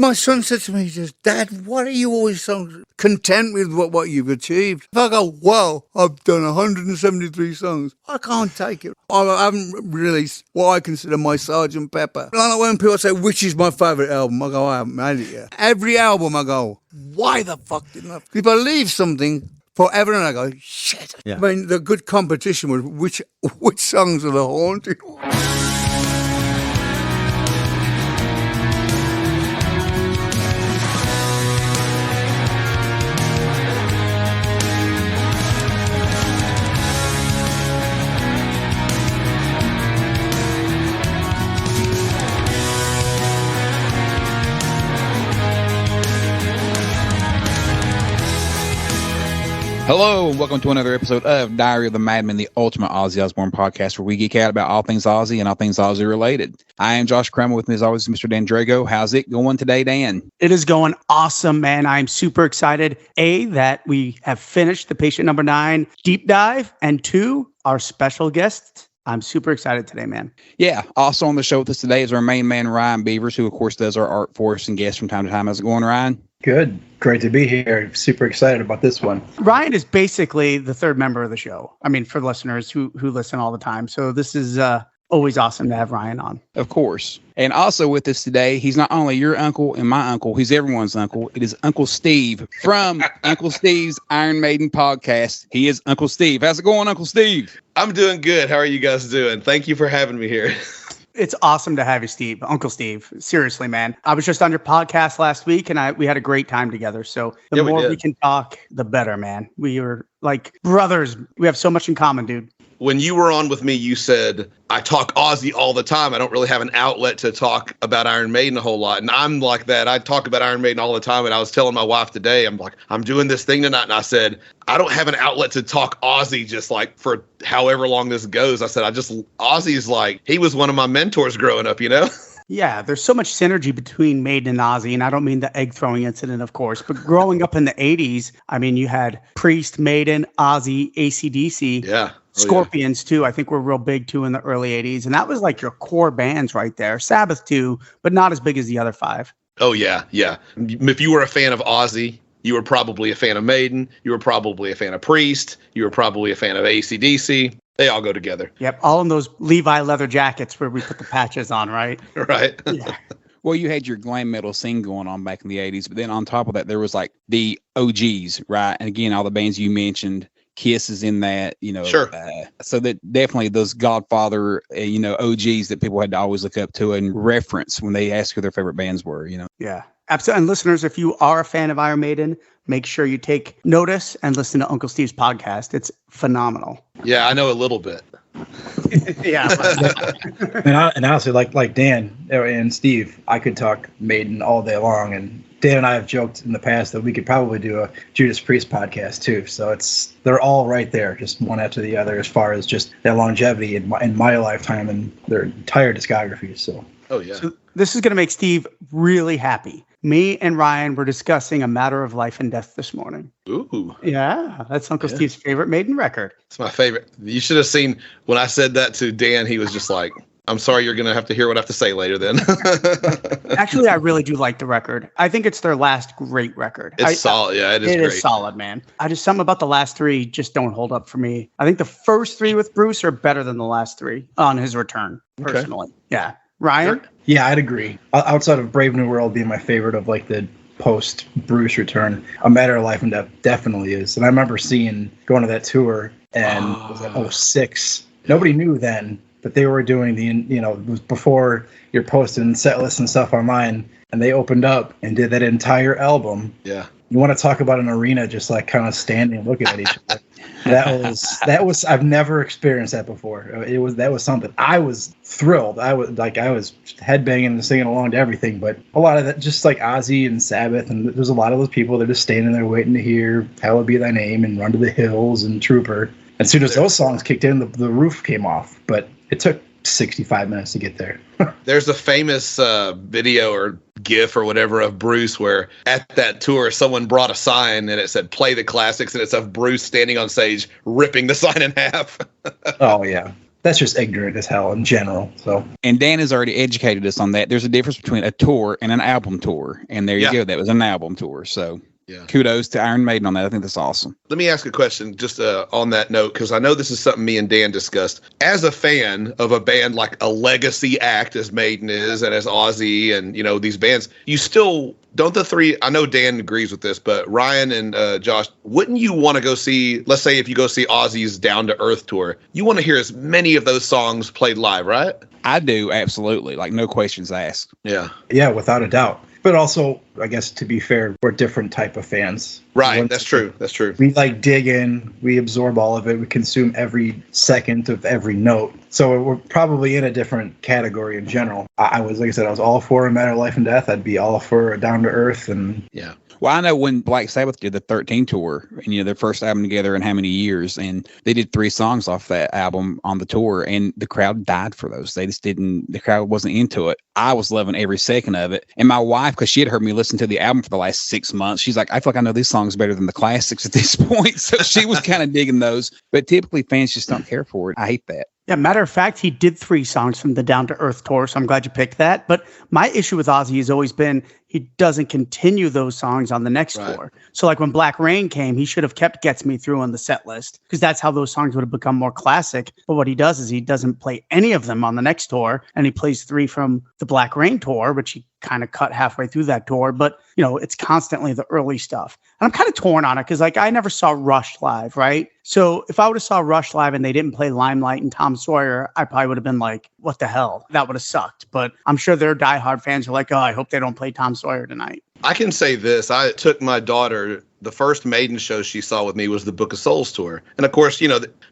My son said to me, he says, Dad, what are you always so content with what you've achieved? If I go, well, I've done 173 songs, I can't take it. I haven't released what I consider my Sgt. Pepper. Like when people say, which is my favourite album, I go, I haven't made it yet. Every album I go, why the fuck didn't I? If I leave something forever and I go, shit. Yeah. I mean, the good competition was which songs are the haunted ones. Hello, and welcome to another episode of Diary of the Madman, the ultimate Ozzy Osbourne podcast, where we geek out about all things Ozzy and all things Ozzy related. I am Josh Kramer. With me as always, Mr. Dan Drago. How's it going today, Dan? It is going awesome, man. I'm super excited. A, that we have finished the Patient Number 9 deep dive, and 2, our special guest. I'm super excited today, man. Yeah. Also on the show with us today is our main man, Ryan Beavers, who, of course, does our art for us and guests from time to time. How's it going, Ryan? Good. Great to be here. Super excited about this one. Ryan is basically the third member of the show. I mean, for listeners who listen all the time. So this is always awesome to have Ryan on. Of course. And also with us today, he's not only your uncle and my uncle, he's everyone's uncle. It is Uncle Steve from Uncle Steve's Iron Maiden podcast. He is Uncle Steve. How's it going, Uncle Steve? I'm doing good. How are you guys doing? Thank you for having me here. It's awesome to have you, Steve. Uncle Steve. Seriously, man. I was just on your podcast last week, and we had a great time together. So the more we can talk, the better, man. We are like brothers. We have so much in common, dude. When you were on with me, you said, I talk Ozzy all the time. I don't really have an outlet to talk about Iron Maiden a whole lot. And I'm like that. I talk about Iron Maiden all the time. And I was telling my wife today, I'm like, I'm doing this thing tonight. And I said, I don't have an outlet to talk Ozzy just like for however long this goes. I said, Ozzy's like, he was one of my mentors growing up, you know? Yeah, there's so much synergy between Maiden and Ozzy, and I don't mean the egg throwing incident, of course, but growing up in the 80s, I mean, you had Priest, Maiden, Ozzy, AC/DC. Yeah. Scorpions, too, I think were real big, too, in the early 80s. And that was like your core bands right there. Sabbath, too, but not as big as the other 5. Oh, yeah, yeah. If you were a fan of Ozzy, you were probably a fan of Maiden. You were probably a fan of Priest. You were probably a fan of AC/DC. They all go together. Yep, all in those Levi leather jackets where we put the patches on, right? Right. Yeah. Well, you had your glam metal scene going on back in the 80s, but then on top of that, there was like the OGs, right? And again, all the bands you mentioned, Kiss is in that, you know. Sure. So that definitely those Godfather, OGs that people had to always look up to and reference when they ask who their favorite bands were, you know. Yeah, absolutely. And listeners, if you are a fan of Iron Maiden, make sure you take notice and listen to Uncle Steve's podcast. It's phenomenal. Yeah, I know a little bit. Yeah. And honestly, like Dan and Steve, I could talk Maiden all day long. And Dan and I have joked in the past that we could probably do a Judas Priest podcast too. So they're all right there, just one after the other, as far as just their longevity in my lifetime and their entire discography. So. Oh yeah. So this is going to make Steve really happy. Me and Ryan were discussing A Matter of Life and Death this morning. Ooh. Yeah, that's Uncle Steve's favorite Maiden record. It's my favorite. You should have seen when I said that to Dan, he was just like, I'm sorry, you're going to have to hear what I have to say later then. Actually, I really do like the record. I think it's their last great record. It's solid. Yeah, it is great. It is solid, man. Something about the last 3 just don't hold up for me. I think the first 3 with Bruce are better than the last 3 on his return, personally. Okay. Yeah. Ryan? Yeah, I'd agree. Outside of Brave New World being my favorite of like the post Bruce return, A Matter of Life and Death definitely is. And I remember going to that tour, and it was like 2006. Nobody knew then, but they were doing it was before you're posting set lists and stuff online, and they opened up and did that entire album. Yeah. You want to talk about an arena just like kind of standing looking at each other. That was I've never experienced that before. That was something. I was thrilled. I was headbanging and singing along to everything, but a lot of that just like Ozzy and Sabbath, and there's a lot of those people that are just standing there waiting to hear Hallowed Be Thy Name and Run to the Hills and Trooper. As soon as those songs kicked in, the roof came off, but it took 65 minutes to get there. There's a famous video or GIF or whatever of Bruce where at that tour someone brought a sign and it said play the classics, and it's of Bruce standing on stage ripping the sign in half. Oh yeah. that's just ignorant as hell in general. So, and Dan has already educated us on that. There's a difference between a tour and an album tour, and there you go. That was an album tour. So, kudos to Iron Maiden on that. I think that's awesome. Let me ask a question just on that note, because I know this is something me and Dan discussed. As a fan of a band like a legacy act as Maiden is, and as Ozzy, and these bands, you still don't the three. I know Dan agrees with this, but Ryan and Josh, wouldn't you want to go see? Let's say if you go see Ozzy's Down to Earth tour, you want to hear as many of those songs played live, right? I do, absolutely. Like, no questions asked. Yeah, without a doubt. But also, I guess to be fair, we're different type of fans. Right, that's true. That's true. We dig in, we absorb all of it, we consume every second of every note. So we're probably in a different category in general. I was, like I said, I was all for A Matter of Life and Death. I'd be all for Down to Earth. And yeah. Well, I know when Black Sabbath did the 13 tour, and their first album together in how many years, and they did 3 songs off that album on the tour, and the crowd died for those. They just didn't. The crowd wasn't into it. I was loving every second of it, and my wife, because she had heard me listen to the album for the last 6 months, she's like, I feel like I know these songs better than the classics at this point. So she was kind of digging those, but typically fans just don't care for it. I hate that. Yeah, matter of fact, he did 3 songs from the Down to Earth tour, so I'm glad you picked that. But my issue with Ozzy has always been he doesn't continue those songs on the next tour. So like when Black Rain came, he should have kept Gets Me Through on the set list, because that's how those songs would have become more classic. But what he does is he doesn't play any of them on the next tour, and he plays 3 from the Black Rain tour, which he kind of cut halfway through that tour. But it's constantly the early stuff. And I'm kind of torn on it because I never saw Rush live, right? So if I would have saw Rush live and they didn't play Limelight and Tom Sawyer, I probably would have been like, what the hell? That would have sucked. But I'm sure their diehard fans are like, oh, I hope they don't play Tom Sawyer tonight. I can say this. I took my daughter, the first Maiden show she saw with me was the Book of Souls tour. And of course,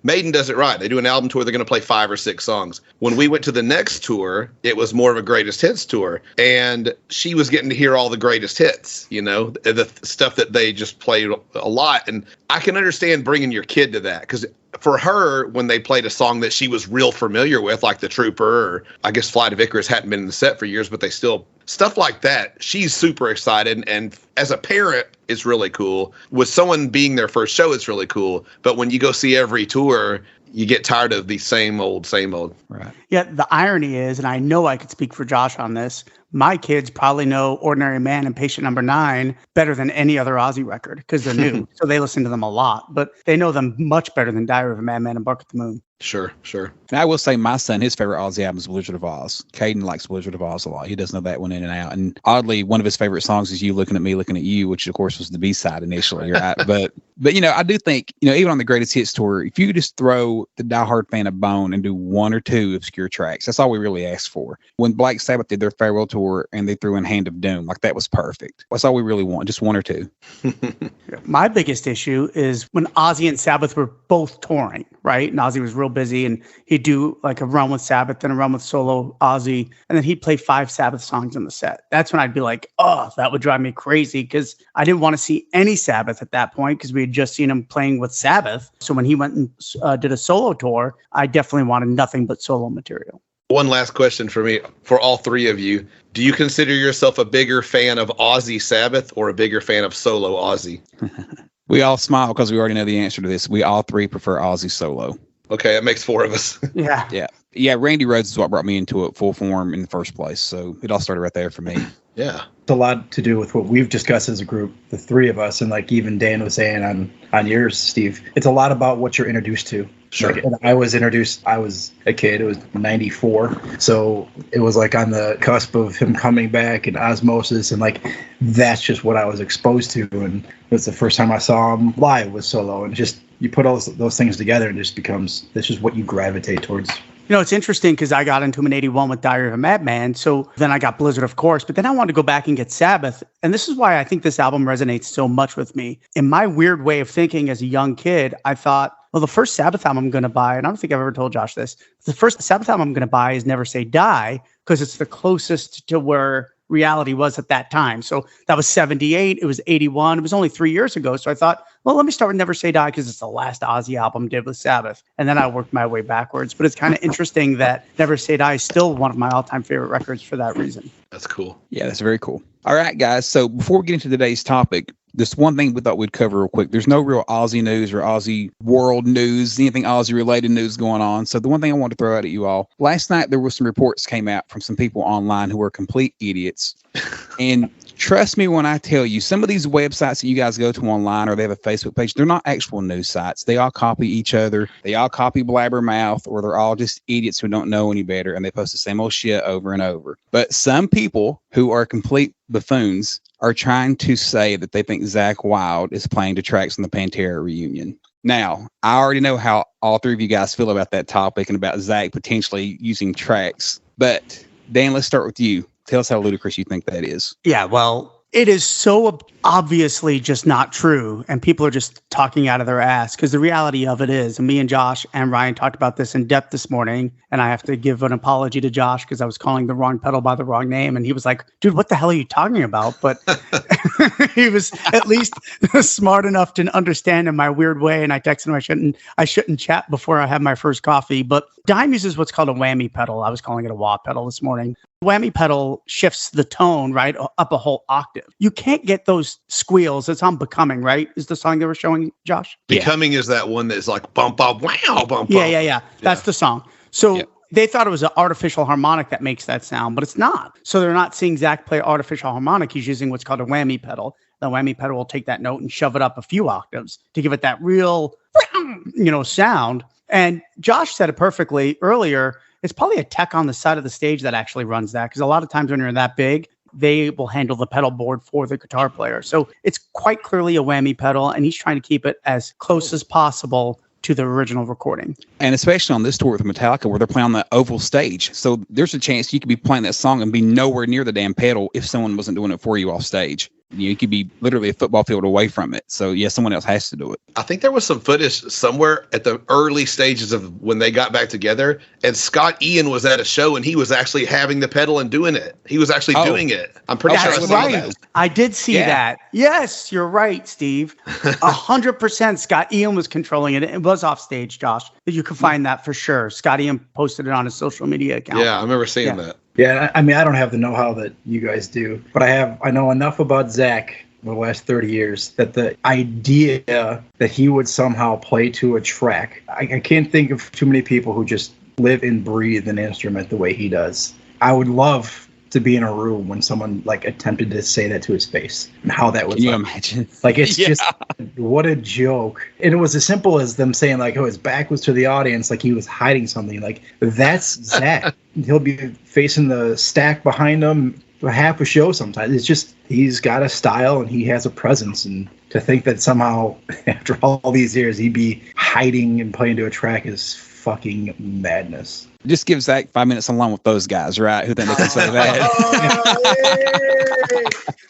Maiden does it right. They do an album tour. They're going to play 5 or 6 songs. When we went to the next tour, it was more of a greatest hits tour. And she was getting to hear all the greatest hits, the stuff that they just played a lot. And I can understand bringing your kid to that, because for her, when they played a song that she was real familiar with, like The Trooper, or I guess Flight of Icarus hadn't been in the set for years, but they still, stuff like that, she's super excited. And as a parent, it's really cool. With someone being their first show, it's really cool. But when you go see every tour, you get tired of the same old. Right. Yeah, the irony is, and I know I could speak for Josh on this, my kids probably know Ordinary Man and Patient Number 9 better than any other Ozzy record because they're new. So they listen to them a lot, but they know them much better than Diary of a Madman and Bark at the Moon. Sure. And I will say my son, his favorite Ozzy album is Blizzard of Oz. Caden likes Blizzard of Oz a lot. He does know that one in and out. And oddly, one of his favorite songs is You Looking at Me, Looking at You, which of course was the B-side initially, right? But I do think, even on the Greatest Hits tour, if you could just throw the diehard fan a bone and do 1 or 2 obscure tracks, that's all we really asked for. When Black Sabbath did their farewell tour and they threw in Hand of Doom, like that was perfect. That's all we really want, just 1 or 2. My biggest issue is when Ozzy and Sabbath were both touring, right? And Ozzy was real busy, and he'd do like a run with Sabbath, then a run with solo Ozzy, and then he'd play 5 Sabbath songs in the set. That's when I'd be like, oh, that would drive me crazy, because I didn't want to see any Sabbath at that point because we had just seen him playing with Sabbath. So when he went and did a solo tour, I definitely wanted nothing but solo material. One last question for me, for all 3 of you. Do you consider yourself a bigger fan of Ozzy Sabbath or a bigger fan of solo Ozzy? We all smile because we already know the answer to this. We all 3 prefer Ozzy solo. Okay, that makes 4 of us. Yeah. Randy Rhoads is what brought me into it full form in the first place. So it all started right there for me. Yeah. It's a lot to do with what we've discussed as a group, the 3 of us, and like even Dan was saying on yours, Steve. It's a lot about what you're introduced to. Sure. Like, I was a kid, it was 94. So it was like on the cusp of him coming back and Osmosis, and like that's just what I was exposed to. And it was the first time I saw him live was solo, and just you put all those things together and it just becomes, this is what you gravitate towards. It's interesting because I got into him in 81 with Diary of a Madman. So then I got Blizzard, of course, but then I wanted to go back and get Sabbath. And this is why I think this album resonates so much with me. In my weird way of thinking as a young kid, I thought, well, the first Sabbath album I'm going to buy, and I don't think I've ever told Josh this, the first Sabbath album I'm going to buy is Never Say Die, because it's the closest to where reality was at that time. So that was 78. It was 81. It was only 3 years ago. So I thought, well, let me start with Never Say Die because it's the last Ozzy album did with Sabbath. And then I worked my way backwards. But it's kind of interesting that Never Say Die is still one of my all-time favorite records for that reason. That's cool. Yeah, that's very cool. All right, guys. So before we get into today's topic, This one thing we thought we'd cover real quick. There's no real Ozzy news or Ozzy world news, anything Ozzy related news going on. So the one thing I want to throw out at you all, last night there were some reports came out from some people online who were complete idiots. And trust me when I tell you, some of these websites that you guys go to online or they have a Facebook page, they're not actual news sites. They all copy each other. They all copy Blabbermouth, or they're all just idiots who don't know any better, and they post the same old shit over and over. But some people who are complete buffoons are trying to say that they think Zakk Wylde is playing the tracks on the Pantera reunion. Now, I already know how all three of you guys feel about that topic and about Zakk potentially using tracks. But Dan, let's start with you. Tell us how ludicrous you think that is. Yeah, well, it is so obviously just not true, and people are just talking out of their ass, because the reality of it is, and me and Josh and Ryan talked about this in depth this morning, and I have to give an apology to Josh because I was calling the wrong pedal by the wrong name, and he was like, dude, what the hell are you talking about? But he was at least smart enough to understand in my weird way, and I texted him I shouldn't chat before I have my first coffee. But Dime uses what's called a whammy pedal. I was calling it a wah pedal this morning. Whammy pedal shifts the tone right up a whole octave. You can't get those squeals. It's on Becoming, right? Is the song they were showing, Josh? Becoming is that one that's like bump, bump, wow, bump, yeah. That's the song. So they thought it was an artificial harmonic that makes that sound, but it's not. So they're not seeing Zakk play artificial harmonic. He's using what's called a whammy pedal. The whammy pedal will take that note and shove it up a few octaves to give it that real, sound. And Josh said it perfectly earlier. It's probably a tech on the side of the stage that actually runs that, because a lot of times when you're that big, they will handle the pedal board for the guitar player. So it's quite clearly a whammy pedal, and he's trying to keep it as close as possible to the original recording. And especially on this tour with Metallica, where they're playing on the oval stage. So there's a chance you could be playing that song and be nowhere near the damn pedal if someone wasn't doing it for you off stage. You could be literally a football field away from it. So, someone else has to do it. I think there was some footage somewhere at the early stages of when they got back together, and Scott Ian was at a show, and he was actually having the pedal and doing it. He was actually doing it. I'm pretty sure I saw that. I did see that. Yes, you're right, Steve. 100% Scott Ian was controlling it. It was off stage, Josh. You can find that for sure. Scott Ian posted it on his social media account. Yeah, I remember seeing that. Yeah, I mean, I don't have the know-how that you guys do, but I know enough about Zakk the last 30 years that the idea that he would somehow play to a track, I can't think of too many people who just live and breathe an instrument the way he does. I would love to be in a room when someone attempted to say that to his face and how that would Can you imagine? It's just, what a joke. And it was as simple as them saying his back was to the audience, he was hiding something. That's Zakk. He'll be facing the stack behind him half a show sometimes. It's just, he's got a style and he has a presence, and to think that somehow after all these years he'd be hiding and playing to a track is fucking madness. Just give Zakk 5 minutes alone with those guys, right? Who think they can say that?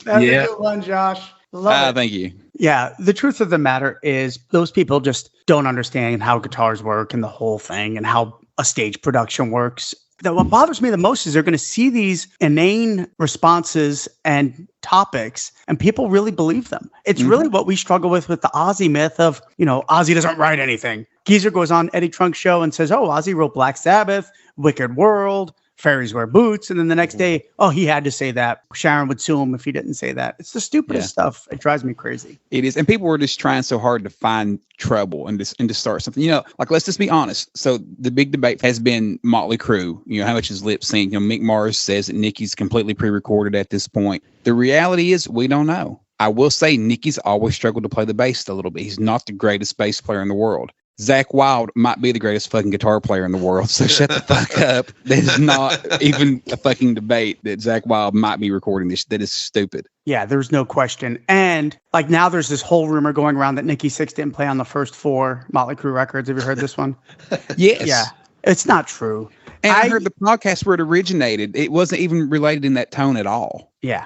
That's a good one, Josh. Love it. Thank you. Yeah, the truth of the matter is those people just don't understand how guitars work and the whole thing and how a stage production works. What bothers me the most is they're going to see these inane responses and topics, and people really believe them. It's really what we struggle with the Ozzy myth of, Ozzy doesn't write anything. Geezer goes on Eddie Trunk's show and says, Ozzy wrote Black Sabbath, Wicked World, Fairies Wear Boots. And then the next day, he had to say that. Sharon would sue him if he didn't say that. It's the stupidest stuff. It drives me crazy. It is. And people were just trying so hard to find trouble and to start something. Let's just be honest. So the big debate has been Motley Crue. How much is lip sync? Mick Mars says that Nicky's completely pre-recorded at this point. The reality is we don't know. I will say Nicky's always struggled to play the bass a little bit. He's not the greatest bass player in the world. Zakk Wylde might be the greatest fucking guitar player in the world, so shut the fuck up. That is not even a fucking debate that Zakk Wylde might be recording this. That is stupid. Yeah, there's no question. And now there's this whole rumor going around that Nikki Sixx didn't play on the first 4 Motley Crue records. Have you heard this one? Yes. Yeah, it's not true. And I heard the podcast where it originated. It wasn't even related in that tone at all. Yeah.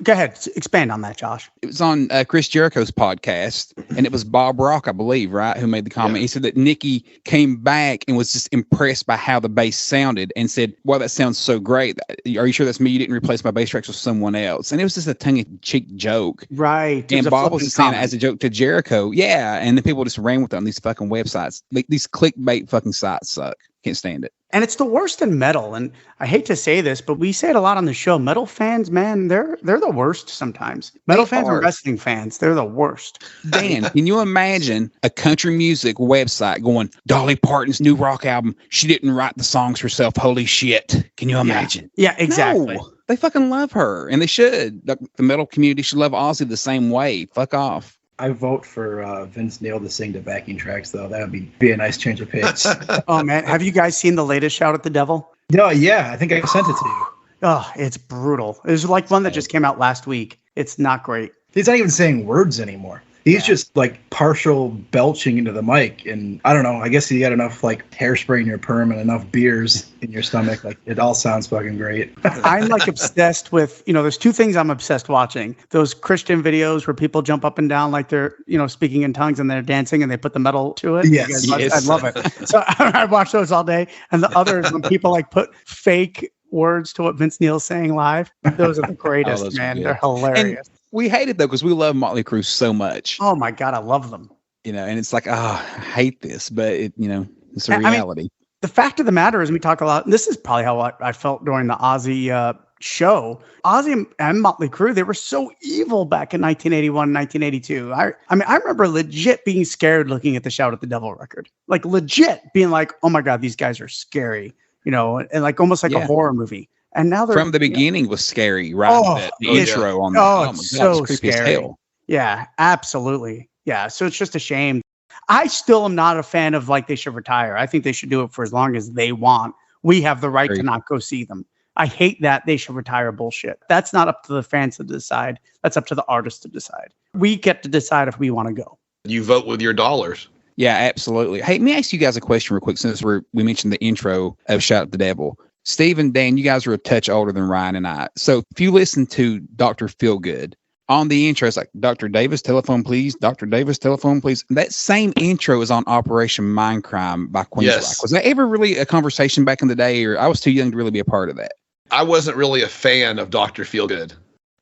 Go ahead. Expand on that, Josh. It was on Chris Jericho's podcast, and it was Bob Rock, I believe, right, who made the comment. Yeah. He said that Nicky came back and was just impressed by how the bass sounded and said, well, that sounds so great. Are you sure that's me? You didn't replace my bass tracks with someone else. And it was just a tongue-in-cheek joke. Right. And Bob was just saying it as a joke to Jericho. Yeah. And then people just ran with it on these fucking websites. These clickbait fucking sites suck. Can't stand it. And it's the worst in metal. And I hate to say this, but we say it a lot on the show. Metal fans man, they're the worst sometimes. Metal They fans are. and wrestling fans, they're the worst. Dan, can you imagine a country music website going, Dolly Parton's new rock album, she didn't write the songs herself. Holy shit. Can you imagine? Yeah, exactly. No, they fucking love her, and they should. The metal community should love Ozzy the same way. Fuck off. I vote for Vince Neil to sing the backing tracks, though. That would be a nice change of pace. Oh, man. Have you guys seen the latest Shout at the Devil? No, yeah, I think I sent it to you. Oh, it's brutal. There's like one that just came out last week. It's not great. He's not even saying words anymore. He's just like partial belching into the mic. And I don't know, I guess you got enough like hairspray in your perm and enough beers in your stomach. Like it all sounds fucking great. I'm like obsessed with, there's two things I'm obsessed watching. Those Christian videos where people jump up and down like they're, speaking in tongues and they're dancing and they put the metal to it. Yes. I love it. So I watch those all day. And the other is when people like put fake words to what Vince Neil's saying live. Those are the greatest, man. They're hilarious. And we hate it though, because we love Motley Crue so much. Oh my God, I love them. And it's like, I hate this, but it's a reality. The fact of the matter is we talk a lot, and this is probably how I felt during the Ozzy show. Ozzy and Motley Crue, they were so evil back in 1981, 1982. I remember legit being scared looking at the Shout at the Devil record. Like legit being like, oh my God, these guys are scary, and like almost like a horror movie. And now they're from the beginning was scary, right? The intro on that. Oh, my it's God, so it was creepy scary. as hell. Yeah, absolutely. Yeah, so it's just a shame. I still am not a fan of like they should retire. I think they should do it for as long as they want. We have the right to not go see them. I hate that they should retire bullshit. That's not up to the fans to decide. That's up to the artists to decide. We get to decide if we want to go. You vote with your dollars. Yeah, absolutely. Hey, let me ask you guys a question real quick since we mentioned the intro of Shout at the Devil. Steve and Dan, you guys are a touch older than Ryan and I. So if you listen to Dr. Feelgood, on the intro, it's like, Dr. Davis, telephone, please. Dr. Davis, telephone, please. That same intro is on Operation Mindcrime by Queensryche. Was that ever really a conversation back in the day, or I was too young to really be a part of that? I wasn't really a fan of Dr. Feelgood.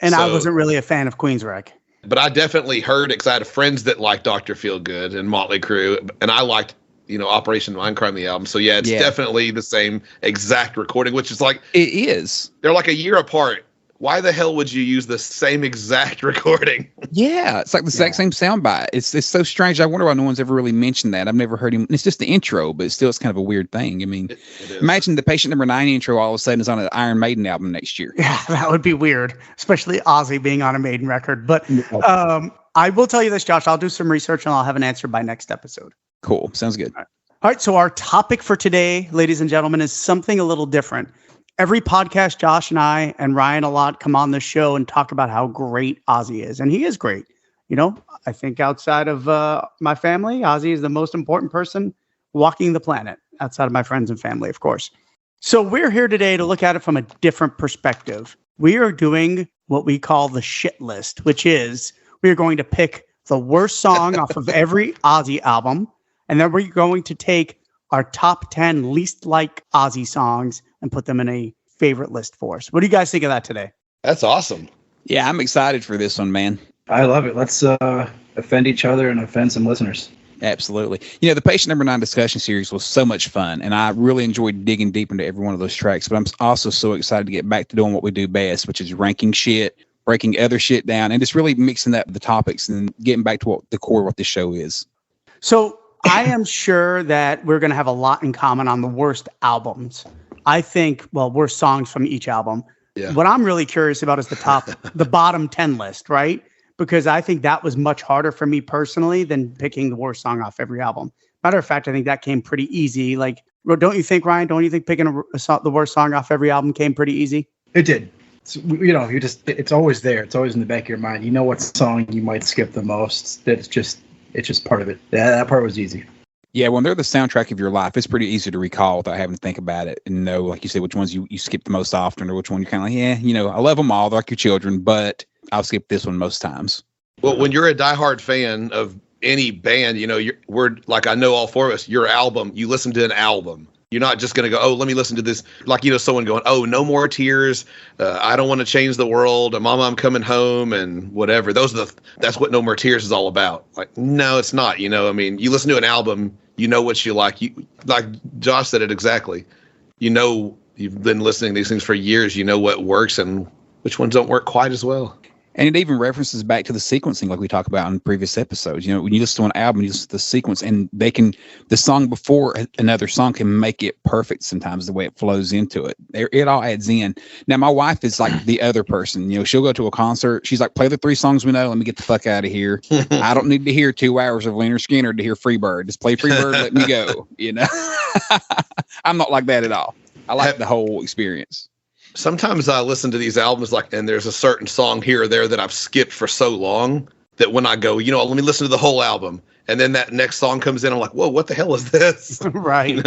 And I wasn't really a fan of Queensryche. But I definitely heard it because I had friends that liked Dr. Feelgood and Motley Crue, and I liked Operation Mindcrime, the album. So yeah, it's definitely the same exact recording, which is like it is. They're like a year apart. Why the hell would you use the same exact recording? Yeah, it's like the exact same soundbite. It's so strange. I wonder why no one's ever really mentioned that. I've never heard him. It's just the intro, but still, it's kind of a weird thing. I mean, imagine the Patient Number 9 intro all of a sudden is on an Iron Maiden album next year. Yeah, that would be weird, especially Ozzy being on a Maiden record. But I will tell you this, Josh. I'll do some research and I'll have an answer by next episode. Cool. Sounds good. All right, so our topic for today, ladies and gentlemen, is something a little different. Every podcast, Josh and I and Ryan a lot come on the show and talk about how great Ozzy is. And he is great. I think outside of my family, Ozzy is the most important person walking the planet, outside of my friends and family, of course. So we're here today to look at it from a different perspective. We are doing what we call the shit list, which is we are going to pick the worst song off of every Ozzy album. And then we're going to take our top 10 least like Ozzy songs and put them in a favorite list for us. What do you guys think of that today? That's awesome. Yeah, I'm excited for this one, man. I love it. Let's offend each other and offend some listeners. Absolutely. The Patient Number 9 discussion series was so much fun, and I really enjoyed digging deep into every one of those tracks. But I'm also so excited to get back to doing what we do best, which is ranking shit, breaking other shit down, and just really mixing up the topics and getting back to what the core of what this show is. So I am sure that we're going to have a lot in common on the worst albums. I think, worst songs from each album. Yeah. What I'm really curious about is the bottom 10 list, right? Because I think that was much harder for me personally than picking the worst song off every album. Matter of fact, I think that came pretty easy. Like, don't you think, Ryan? Don't you think picking the worst song off every album came pretty easy? It did. It's always there. It's always in the back of your mind. You know what song you might skip the most. It's just part of it. That part was easy. Yeah, when they're the soundtrack of your life, it's pretty easy to recall without having to think about it and know, like you said, which ones you skip the most often or which one you're kind of like, I love them all. They're like your children, but I'll skip this one most times. Well, when you're a diehard fan of any band, we're like, I know all four of us, your album, you listen to an album. You're not just going to go, oh, let me listen to this. Like, someone going, oh, No More Tears. I Don't Want to Change the World. Mama, I'm Coming Home and whatever. That's what No More Tears is all about. Like, no, it's not. You listen to an album, you know what you like. Like Josh said it exactly. You've been listening to these things for years. You know what works and which ones don't work quite as well. And it even references back to the sequencing, like we talked about in previous episodes. When you listen to an album, you listen to the sequence, and the song before another song can make it perfect sometimes, the way it flows into it. It all adds in. Now, my wife is like the other person. She'll go to a concert. She's like, play the 3 songs we know. Let me get the fuck out of here. I don't need to hear 2 hours of Leonard Skinner to hear Freebird. Just play Freebird, let me go. I'm not like that at all. I like the whole experience. Sometimes I listen to these albums and there's a certain song here or there that I've skipped for so long that when I go, let me listen to the whole album. And then that next song comes in. I'm like, whoa, what the hell is this? Right.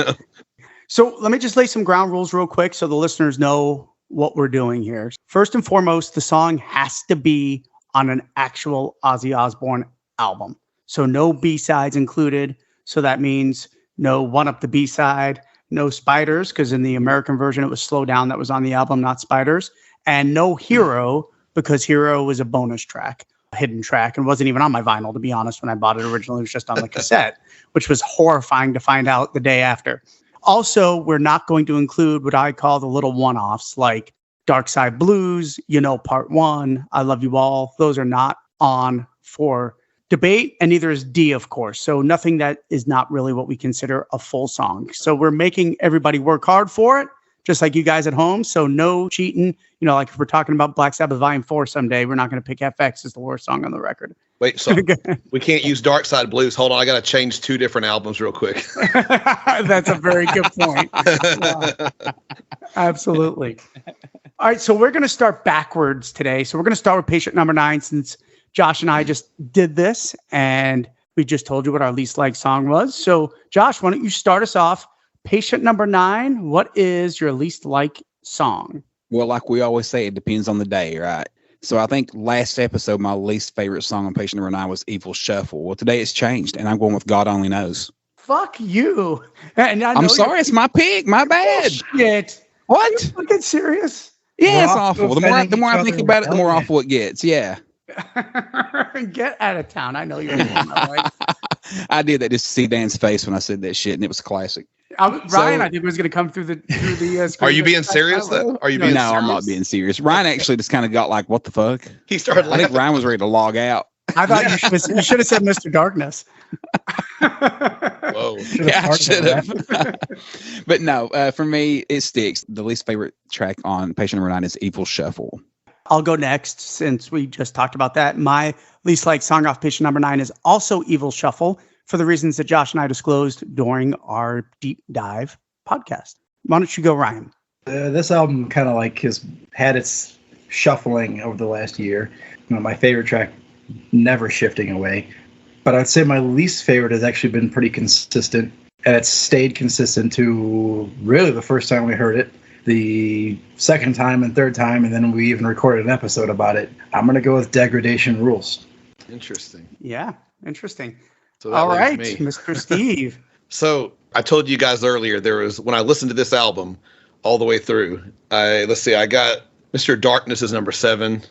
So let me just lay some ground rules real quick so the listeners know what we're doing here. First and foremost, the song has to be on an actual Ozzy Osbourne album. So no B-sides included. So that means no One Up the B-side. No Spiders, because in the American version, it was Slow Down that was on the album, not Spiders. And no Hero, because Hero was a bonus track, a hidden track, and wasn't even on my vinyl, to be honest, when I bought it originally. It was just on the cassette, which was horrifying to find out the day after. Also, we're not going to include what I call the little one-offs, like Dark Side Blues, Part 1, I Love You All. Those are not on for debate, and neither is D, of course. So nothing that is not really what we consider a full song. So we're making everybody work hard for it, just like you guys at home. So no cheating. Like if we're talking about Black Sabbath Volume 4 someday, we're not going to pick FX as the worst song on the record. Wait, so we can't use Dark Side Blues. Hold on, I got to change 2 different albums real quick. That's a very good point. Yeah. Absolutely. All right, so we're going to start backwards today. So we're going to start with patient number 9, since Josh and I just did this, and we just told you what our least liked song was. So, Josh, why don't you start us off? Patient number 9, what is your least liked song? Well, like we always say, it depends on the day, right? So I think last episode, my least favorite song on patient number 9 was Evil Shuffle. Well, today it's changed, and I'm going with God Only Knows. Fuck you. And I'm sorry, it's my pick. My bad. Shit. What? Are you fucking serious? Yeah, it's awful. The more I think about it, the more awful it gets. Yeah. Get out of town. I know you're right? I did that just to see Dan's face when I said that shit, and it was classic. Ryan, I think, was going to come through the screen. Are you being serious, though? Are you being serious? No, I'm not being serious. Ryan actually just kind of got like, what the fuck? He started laughing. I think Ryan was ready to log out. I thought you should have said Mr. Darkness. Whoa. Yeah, I should have. But no, for me, it sticks. The least favorite track on patient number 9 is Evil Shuffle. I'll go next since we just talked about that. My least liked song off patient number 9 is also Evil Shuffle, for the reasons that Josh and I disclosed during our deep dive podcast. Why don't you go, Ryan? This album kind of like has had its shuffling over the last year. My favorite track, never shifting away. But I'd say my least favorite has actually been pretty consistent. And it's stayed consistent to really the first time we heard it, the second time and third time, and then we even recorded an episode about it. I'm going to go with Degradation Rules. Interesting. Yeah, interesting. So all right, Mr. Steve. So I told you guys earlier, when I listened to this album all the way through, I got Mr. Darkness is number 7,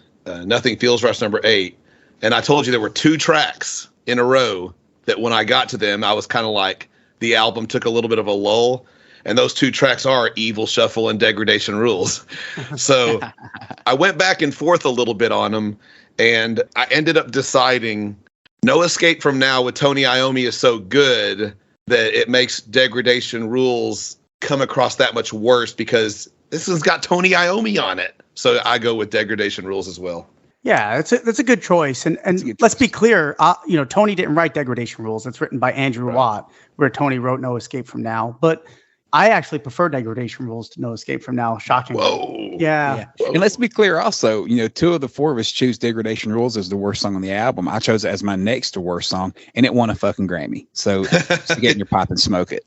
Nothing Feels Right number 8, and I told you there were 2 tracks in a row that when I got to them, I was kind of like, the album took a little bit of a lull. And those 2 tracks are Evil Shuffle and Degradation Rules. So I went back and forth a little bit on them, and I ended up deciding No Escape From Now with Tony Iommi is so good that it makes Degradation Rules come across that much worse because this one's got Tony Iommi on it. So I go with Degradation Rules as well. Yeah, that's a good choice. And let's be clear, Tony didn't write Degradation Rules. It's written by Andrew Watt, where Tony wrote No Escape From Now. But I actually prefer Degradation Rules to No Escape From Now, shockingly. Whoa. Yeah. Whoa. And let's be clear also, 2 of the 4 of us choose Degradation Rules as the worst song on the album. I chose it as my next to worst song, and it won a fucking Grammy. So get in your pipe and smoke it.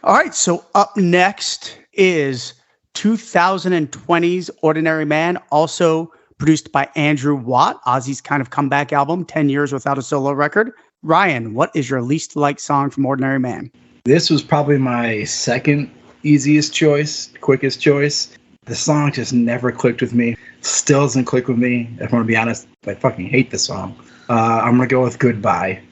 All right, so up next is 2020's Ordinary Man, also produced by Andrew Watt, Ozzy's kind of comeback album, 10 years without a solo record. Ryan, what is your least liked song from Ordinary Man? This was probably my second easiest choice, quickest choice. The song just never clicked with me. Still doesn't click with me. If I'm going to be honest, I fucking hate this song. I'm going to go with Goodbye.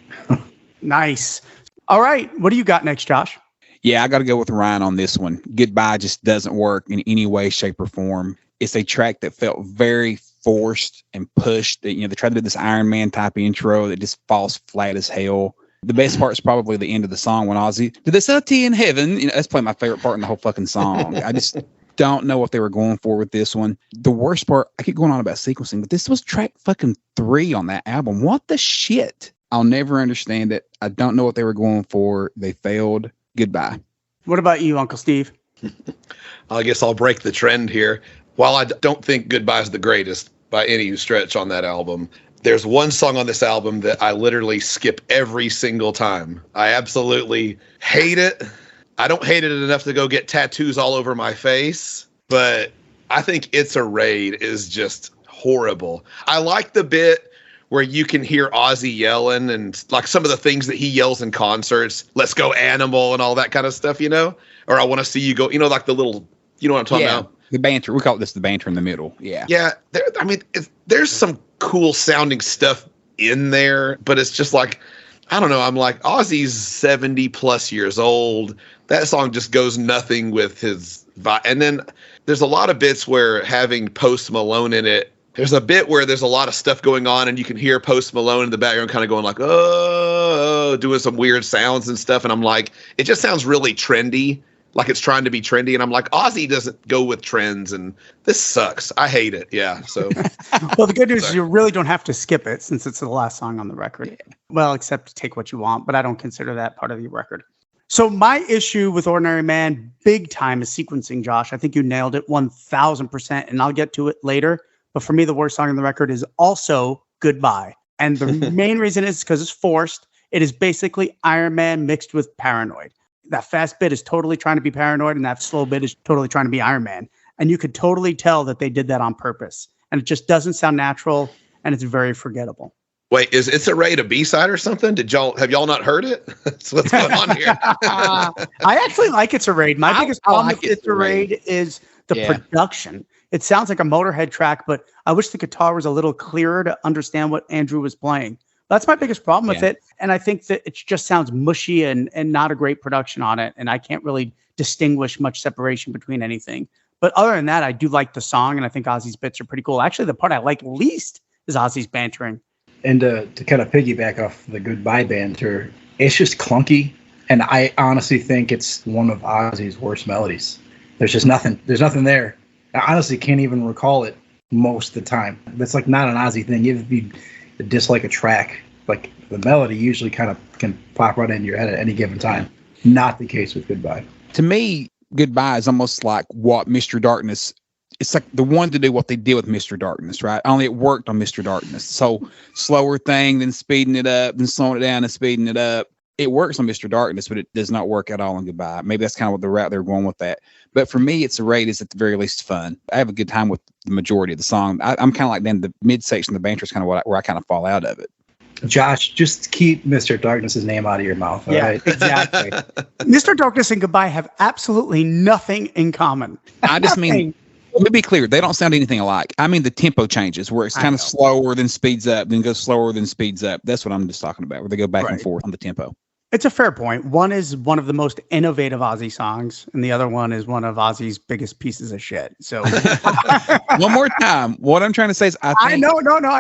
Nice. All right. What do you got next, Josh? Yeah, I got to go with Ryan on this one. Goodbye just doesn't work in any way, shape, or form. It's a track that felt very forced and pushed. They tried to do this Iron Man type intro that just falls flat as hell. The best part is probably the end of the song when Ozzy, "Did they sell tea in heaven?" That's probably my favorite part in the whole fucking song. I just don't know what they were going for with this one. The worst part, I keep going on about sequencing, but this was track fucking 3 on that album. What the shit? I'll never understand it. I don't know what they were going for. They failed. Goodbye. What about you, Uncle Steve? I guess I'll break the trend here. While I don't think Goodbye is the greatest by any stretch on that album, there's one song on this album that I literally skip every single time. I absolutely hate it. I don't hate it enough to go get tattoos all over my face, but I think It's a Raid is just horrible. I like the bit where you can hear Ozzy yelling and like some of the things that he yells in concerts, "Let's go Animal" and all that kind of stuff, or "I want to see you go," like the little, you know what I'm talking about? The banter. We call this the banter in the middle. Yeah. Yeah. There's some cool sounding stuff in there, but it's just like, I don't know. I'm like, Ozzy's 70 plus years old. That song just goes nothing with his vibe. And then there's a lot of bits where having Post Malone in it, there's a bit where there's a lot of stuff going on and you can hear Post Malone in the background kind of going like, oh, doing some weird sounds and stuff. And I'm like, it just sounds really trendy. Like it's trying to be trendy. And I'm like, Ozzy doesn't go with trends and this sucks. I hate it. Yeah. So, well, the good news is you really don't have to skip it since it's the last song on the record. Yeah. Well, except to take what you want, but I don't consider that part of the record. So my issue with Ordinary Man big time is sequencing, Josh. I think you nailed it 1000%, and I'll get to it later. But for me, the worst song on the record is also Goodbye. And the main reason is because it's forced. It is basically Iron Man mixed with Paranoid. That fast bit is totally trying to be Paranoid, and that slow bit is totally trying to be Iron Man. And you could totally tell that they did that on purpose. And it just doesn't sound natural, and it's very forgettable. Wait, is It's a Raid a B-side or something? Have y'all not heard it? That's what's going on here. I actually like It's a Raid. My biggest problem with It's a Raid is the production. It sounds like a Motorhead track, but I wish the guitar was a little clearer to understand what Andrew was playing. That's my biggest problem with it. And I think that it just sounds mushy and not a great production on it. And I can't really distinguish much separation between anything. But other than that, I do like the song. And I think Ozzy's bits are pretty cool. Actually, the part I like least is Ozzy's bantering. And to kind of piggyback off the Goodbye banter, it's just clunky. And I honestly think it's one of Ozzy's worst melodies. There's just nothing. There's nothing there. I honestly can't even recall it most of the time. That's like not an Ozzy thing. Even if you dislike a track, like the melody usually kind of can pop right into your head at any given time. Not the case with Goodbye. To me, Goodbye is almost like what Mr. Darkness, it's like the one to do what they did with Mr. Darkness, right? Only it worked on Mr. Darkness. So slower thing, then speeding it up, then slowing it down and speeding it up. It works on Mr. Darkness, but it does not work at all on Goodbye. Maybe that's kind of what the route they're going with that. But for me, It's a Raid is at the very least fun. I have a good time with the majority of the song. I'm kind of like then the midsection, the banter is kind of where I kind of fall out of it. Josh, just keep Mr. Darkness's name out of your mouth. All right? Exactly. Mr. Darkness and Goodbye have absolutely nothing in common. I just mean, let me be clear, they don't sound anything alike. I mean the tempo changes where it's kind of slower, then speeds up, then goes slower, then speeds up. That's what I'm just talking about, where they go back and forth on the tempo. It's a fair point. One is one of the most innovative Ozzy songs, and the other one is one of Ozzy's biggest pieces of shit. So, one more time, what I'm trying to say is, I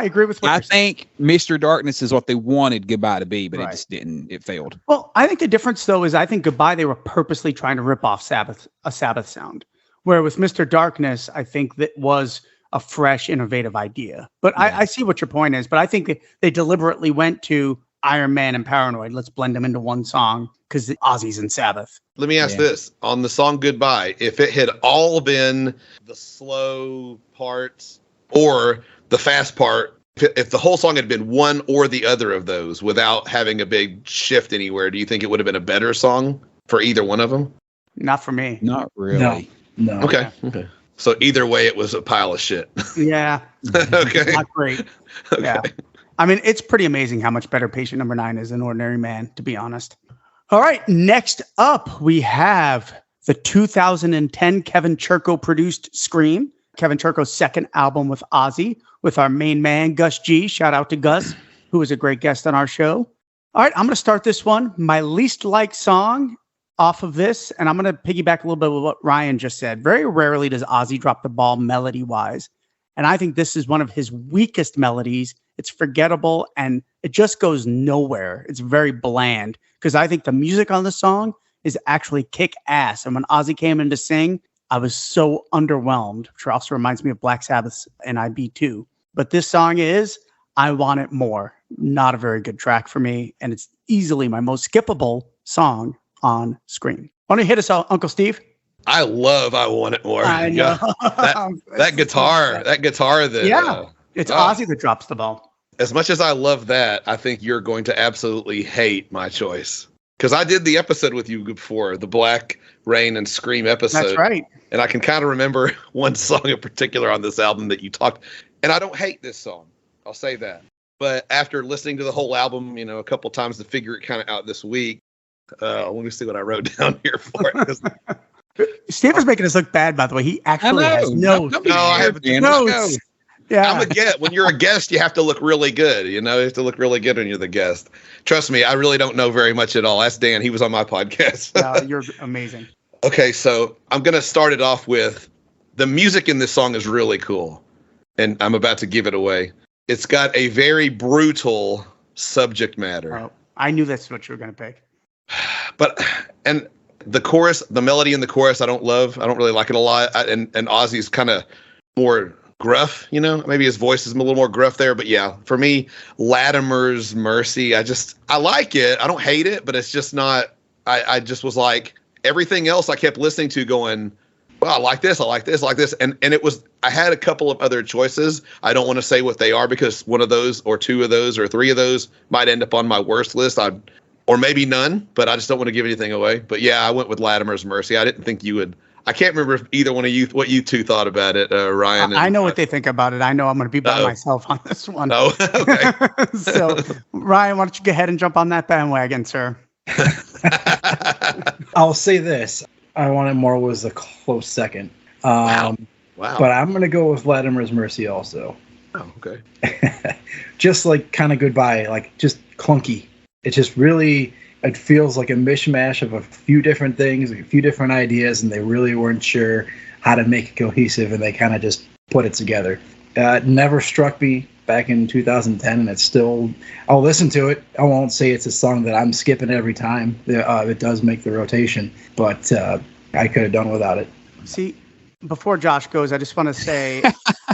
agree with what I think Mr. Darkness is what they wanted Goodbye to be, but it just didn't. It failed. Well, I think the difference though is I think Goodbye they were purposely trying to rip off a Sabbath sound, where with Mr. Darkness, I think that was a fresh, innovative idea. But I see what your point is. But I think they deliberately went to Iron Man and Paranoid. Let's blend them into one song because Ozzy's in Sabbath. Let me ask this. On the song Goodbye, if it had all been the slow parts or the fast part, if the whole song had been one or the other of those without having a big shift anywhere, do you think it would have been a better song for either one of them? Not for me. Not really. No. Okay. So either way, it was a pile of shit. Yeah. Okay. Not great. Okay. Yeah. I mean, it's pretty amazing how much better Patient Number 9 is than Ordinary Man, to be honest. All right, next up, we have the 2010 Kevin Churko produced Scream, Kevin Churko's second album with Ozzy, with our main man, Gus G. Shout out to Gus, who was a great guest on our show. All right, I'm going to start this one. My least liked song, off of this, and I'm going to piggyback a little bit with what Ryan just said. Very rarely does Ozzy drop the ball melody-wise, and I think this is one of his weakest melodies. It's forgettable, and it just goes nowhere. It's very bland, because I think the music on the song is actually kick-ass, and when Ozzy came in to sing, I was so underwhelmed, which also reminds me of Black Sabbath's NIB2. But this song is I Want It More. Not a very good track for me, and it's easily my most skippable song on Scream. Why don't you hit us out, Uncle Steve? I love I Want It More. I know. That guitar that... Yeah, it's Ozzy that drops the ball. As much as I love that, I think you're going to absolutely hate my choice. Because I did the episode with you before, the Black Rain and Scream episode. That's right. And I can kind of remember one song in particular on this album that you talked. And I don't hate this song. I'll say that. But after listening to the whole album, a couple times to figure it kind of out this week, let me see what I wrote down here for it. Steve is making us look bad, by the way. He actually has notes. No, I have notes. Yeah. I'm a guest. When you're a guest, you have to look really good. You have to look really good when you're the guest. Trust me, I really don't know very much at all. Ask Dan. He was on my podcast. Yeah, you're amazing. Okay, so I'm going to start it off with the music in this song is really cool. And I'm about to give it away. It's got a very brutal subject matter. Oh, I knew that's what you were going to pick. And the chorus, the melody in the chorus, I don't really like it a lot. And Ozzy's kind of more gruff, maybe his voice is a little more gruff there. But yeah, for me, Latimer's Mercy, I like it. I don't hate it, but it's just not, I just was like, everything else I kept listening to going, well, I like this. And it was, I had a couple of other choices. I don't want to say what they are because one of those or two of those or three of those might end up on my worst list. Or maybe none, but I just don't want to give anything away. But yeah, I went with Latimer's Mercy. I didn't think you would. I can't remember if either one of you, what you two thought about it, Ryan. I know what they think about it. I know I'm going to be by myself on this one. Oh, okay. So, Ryan, why don't you go ahead and jump on that bandwagon, sir? I'll say this. I Want It More was a close second. Wow. But I'm going to go with Latimer's Mercy also. Oh, okay. Just like kind of goodbye, like just clunky. It just really, it feels like a mishmash of a few different things, a few different ideas, and they really weren't sure how to make it cohesive, and they kind of just put it together. It never struck me back in 2010, and it's still, I'll listen to it. I won't say it's a song that I'm skipping every time. It does make the rotation, but I could have done without it. See, before Josh goes, I just want to say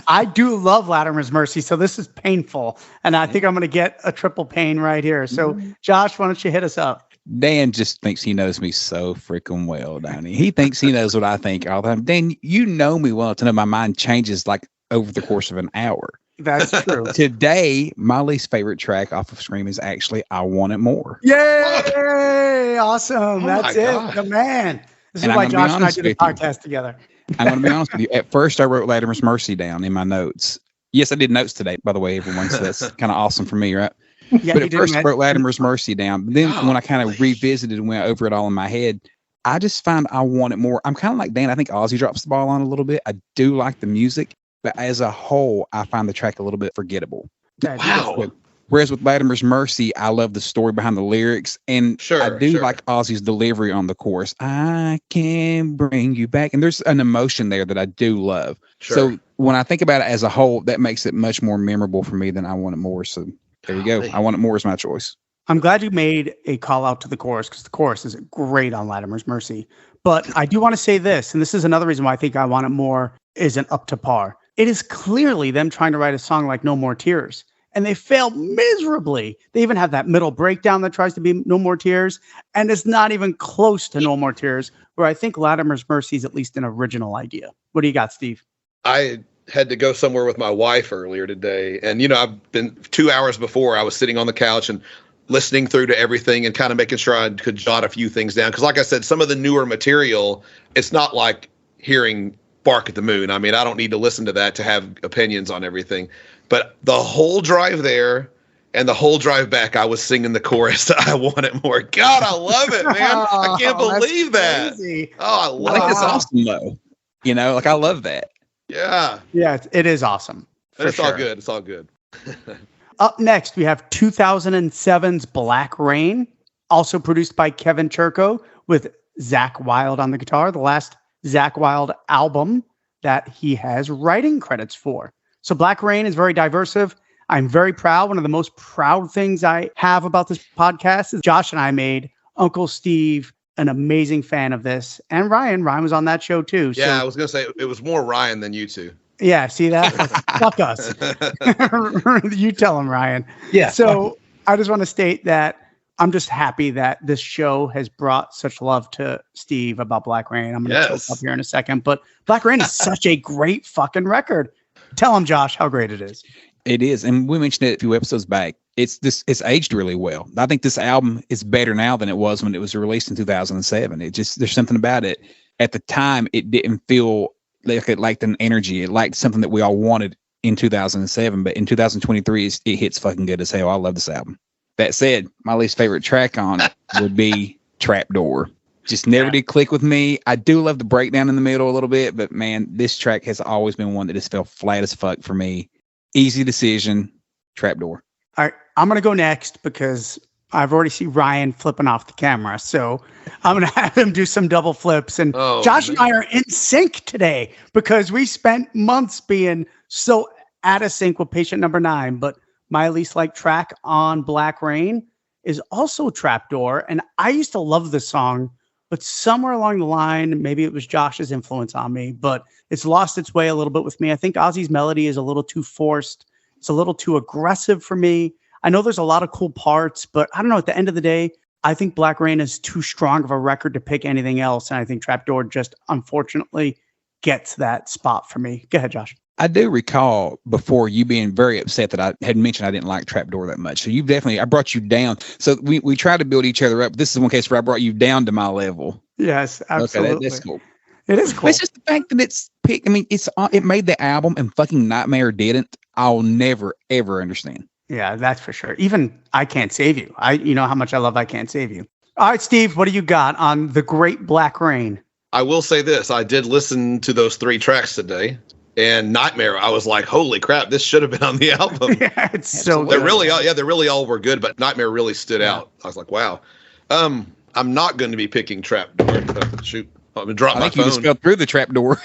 I do love Latimer's Mercy, so this is painful, and I think I'm going to get a triple pain right here. So, Josh, why don't you hit us up? Dan just thinks he knows me so freaking well, don't he? He thinks he knows what I think all the time. Dan, you know me well to know my mind changes like over the course of an hour. That's true. Today, my least favorite track off of Scream is actually I Want It More. Yay! Awesome. That's it. God. The man. This is And why I'm gonna Josh be and I honest do the with you. podcast together. I'm going to be honest with you. At first, I wrote Latimer's Mercy down in my notes. Yes, I did notes today, by the way, everyone. So that's kind of awesome for me, right? Yeah, But you at did, first, I man. wrote Latimer's Mercy down. But then when I kind of revisited and went over it all in my head, I just find I Want It More. I'm kind of like Dan. I think Ozzy drops the ball on a little bit. I do like the music, but as a whole, I find the track a little bit forgettable. Wow. Whereas with Latimer's Mercy, I love the story behind the lyrics, and I do Sure. like Ozzy's delivery on the chorus. I can bring you back, and there's an emotion there that I do love. Sure. So when I think about it as a whole, that makes it much more memorable for me than I Want It More. So there you go. I Want It More is my choice. I'm glad you made a call out to the chorus because the chorus is great on Latimer's Mercy. But I do want to say this, and this is another reason why I think I Want It More isn't up to par. It is clearly them trying to write a song like No More Tears, and they fail miserably. They even have that middle breakdown that tries to be No More Tears, and it's not even close to No More Tears, where I think Latimer's Mercy is at least an original idea. What do you got, Steve? I had to go somewhere with my wife earlier today. And, I've been 2 hours before I was sitting on the couch and listening through to everything and kind of making sure I could jot a few things down. Because like I said, some of the newer material, it's not like hearing Bark at the Moon. I mean, I don't need to listen to that to have opinions on everything. But the whole drive there and the whole drive back, I was singing the chorus to I Want It More. God, I love it, man. I can't believe that. Crazy. Oh, I I love think it. it's awesome, though. I love that. Yeah. Yeah, it is awesome. And it's all sure. good. It's all good. Up next, we have 2007's Black Rain, also produced by Kevin Churko, with Zakk Wylde on the guitar, the last Zakk Wylde album that he has writing credits for. So Black Rain is very diversive. I'm very proud. One of the most proud things I have about this podcast is Josh and I made Uncle Steve an amazing fan of this. And Ryan was on that show too. Yeah, I was going to say it was more Ryan than you two. Yeah, see that? Fuck us. You tell him, Ryan. Yeah. So I just want to state that I'm just happy that this show has brought such love to Steve about Black Rain. I'm going to choke up here in a second, but Black Rain is such a great fucking record. Tell him, Josh, how great it is. It is, and we mentioned it a few episodes back. It's aged really well. I think this album is better now than it was when it was released in 2007. There's something about it. At the time, it didn't feel like it lacked an energy. It lacked something that we all wanted in 2007, but in 2023, it hits fucking good as hell. I love this album. That said, my least favorite track on it would be Trapdoor. Just never did click with me. I do love the breakdown in the middle a little bit, but man, this track has always been one that just felt flat as fuck for me. Easy decision, Trapdoor. All right, I'm going to go next because I've already seen Ryan flipping off the camera. So I'm going to have him do some double flips. And Josh and I are in sync today because we spent months being so out of sync with patient number 9. But my least liked track on Black Rain is also Trapdoor. And I used to love this song, but somewhere along the line, maybe it was Josh's influence on me, but it's lost its way a little bit with me. I think Ozzy's melody is a little too forced. It's a little too aggressive for me. I know there's a lot of cool parts, but I don't know. At the end of the day, I think Black Rain is too strong of a record to pick anything else. And I think Trapdoor just unfortunately gets that spot for me. Go ahead, Josh. I do recall before you being very upset that I had mentioned I didn't like Trapdoor that much. So I brought you down. So we try to build each other up. This is one case where I brought you down to my level. Yes, absolutely. Okay, that's cool. It is cool. It's just the fact that it's picked. I mean, it made the album and fucking Nightmare didn't. I'll never, ever understand. Yeah, that's for sure. Even I Can't Save You. You know how much I love I Can't Save You. All right, Steve, what do you got on the great Black Rain? I will say this. I did listen to those 3 tracks today. And Nightmare, I was like, holy crap, this should have been on the album. Yeah, it's so good. They really all were good, but Nightmare really stood out. I was like, wow. I'm not going to be picking Trapdoor. Shoot. I'm going to drop my phone. You just fell through the trapdoor.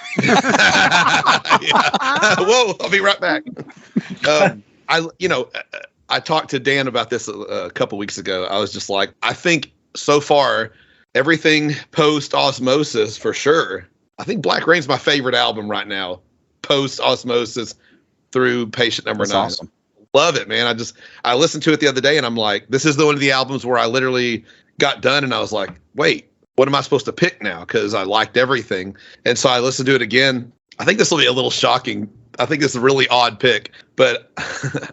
Whoa, I'll be right back. I talked to Dan about this a couple weeks ago. I was just like, I think so far, everything post Osmosis for sure. I think Black Rain's my favorite album right now. Post Osmosis through patient number 9. Awesome. Love it, man. I listened to it the other day and I'm like, this is one of the albums where I literally got done and I was like, wait, what am I supposed to pick now? Because I liked everything. And so I listened to it again. I think this will be a little shocking. I think this is a really odd pick, but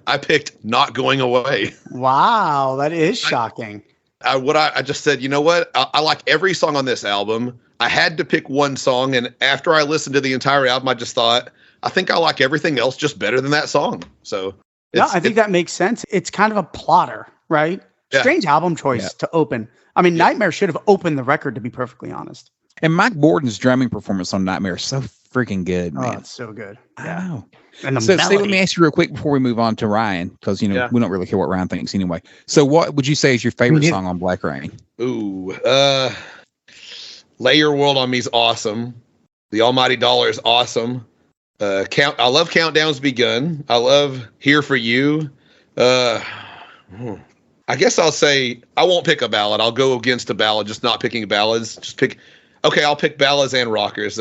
I picked Not Going Away. Wow, that is shocking. I just said, you know what? I like every song on this album. I had to pick one song, and after I listened to the entire album, I just thought, I think I like everything else just better than that song. So, I think that makes sense. It's kind of a plotter, right? Yeah. Strange album choice to open. I mean, Nightmare should have opened the record, to be perfectly honest. And Mike Borden's drumming performance on Nightmare is so freaking good, man. Oh, it's so good. Yeah. I know. And so, Steve, let me ask you real quick before we move on to Ryan, because we don't really care what Ryan thinks anyway. So, what would you say is your favorite song on Black Rain? Ooh, Lay Your World on Me is awesome. The Almighty Dollar is awesome. I love Countdown's Begun. I love Here for You. I guess I'll say I won't pick a ballad. I'll go against a ballad, just not picking ballads. I'll pick ballads and rockers.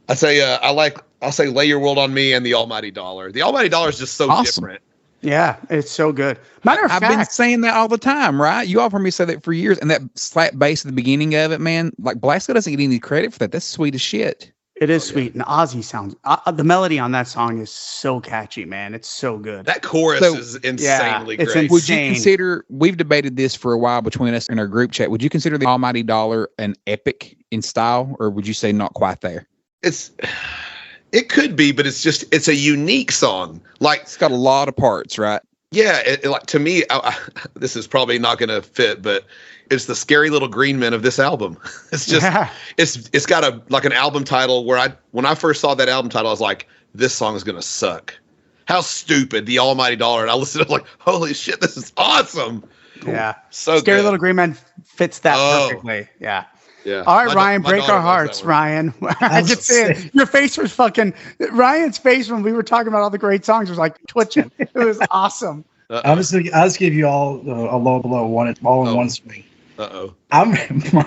I'll say Lay Your World on Me and The Almighty Dollar. The Almighty Dollar is just so different. Yeah, it's so good. Matter of fact, I've been saying that all the time, right? You all heard me say that for years. And that slap bass at the beginning of it, man, like Blasco doesn't get any credit for that. That's sweet as shit. It is sweet. And Ozzy sounds, the melody on that song is so catchy, man. It's so good. That chorus is insanely great. Insane. Would you consider, we've debated this for a while between us in our group chat, would you consider The Almighty Dollar an epic in style, or would you say not quite there? It could be, but it's a unique song. Like, it's got a lot of parts, right? Yeah. Like, to me, this is probably not going to fit, but it's the Scary Little Green Men of this album. It's just, it's got an album title where when I first saw that album title, I was like, this song is going to suck. How stupid, The Almighty Dollar. And I listened to it like, holy shit, this is awesome. Yeah. So Scary good. Little Green Man fits that Oh. perfectly. Yeah. Yeah. All right, Ryan, My break daughter our loves hearts, that one. Ryan. I just saying, your face was fucking. Ryan's face when we were talking about all the great songs was like twitching. It was awesome. I'll just give you all a low below one, all in one swing. Uh-oh.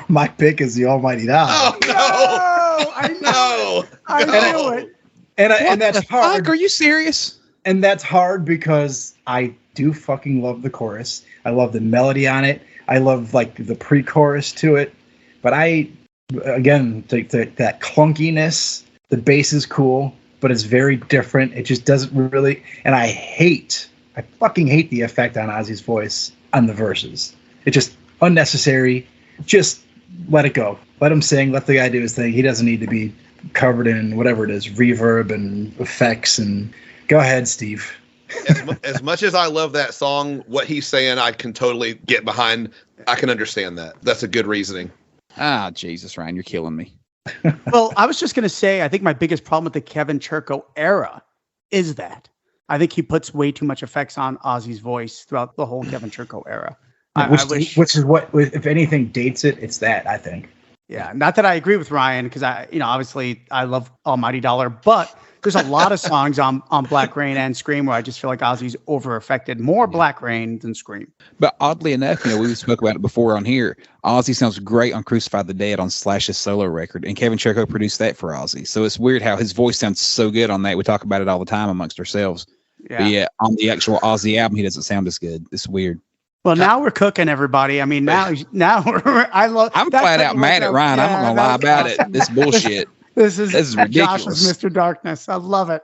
My pick is the Almighty Die. Oh, no. I know. No. I knew it. And that's hard. Fuck, are you serious? And that's hard because I do fucking love the chorus. I love the melody on it. I love like the pre-chorus to it. But again, that clunkiness, the bass is cool, but it's very different. It just doesn't really, and I fucking hate the effect on Ozzy's voice on the verses. It's just unnecessary. Just let it go. Let him sing. Let the guy do his thing. He doesn't need to be covered in whatever it is, reverb and effects. And go ahead, Steve. As much as I love that song, what he's saying, I can totally get behind. I can understand that. That's a good reasoning. Ah, Jesus, Ryan, you're killing me. Well, I was just going to say, I think my biggest problem with the Kevin Churko era is that I think he puts way too much effects on Ozzy's voice throughout the whole Kevin Churko era. Which is what, if anything dates it, it's that, I think. Yeah, not that I agree with Ryan, because obviously I love Almighty Dollar, but there's a lot of songs on Black Rain and Scream where I just feel like Ozzy's over-affected. More Black Rain than Scream. But oddly enough, we spoke about it before on here. Ozzy sounds great on Crucify the Dead on Slash's solo record, and Kevin Churko produced that for Ozzy. So it's weird how his voice sounds so good on that. We talk about it all the time amongst ourselves. Yeah. But yeah, on the actual Ozzy album, he doesn't sound as good. It's weird. Well, now we're cooking, everybody. I mean, now I'm flat out mad at Ryan. I'm not gonna lie about it. This bullshit. This is ridiculous. Josh's Mr. Darkness. I love it.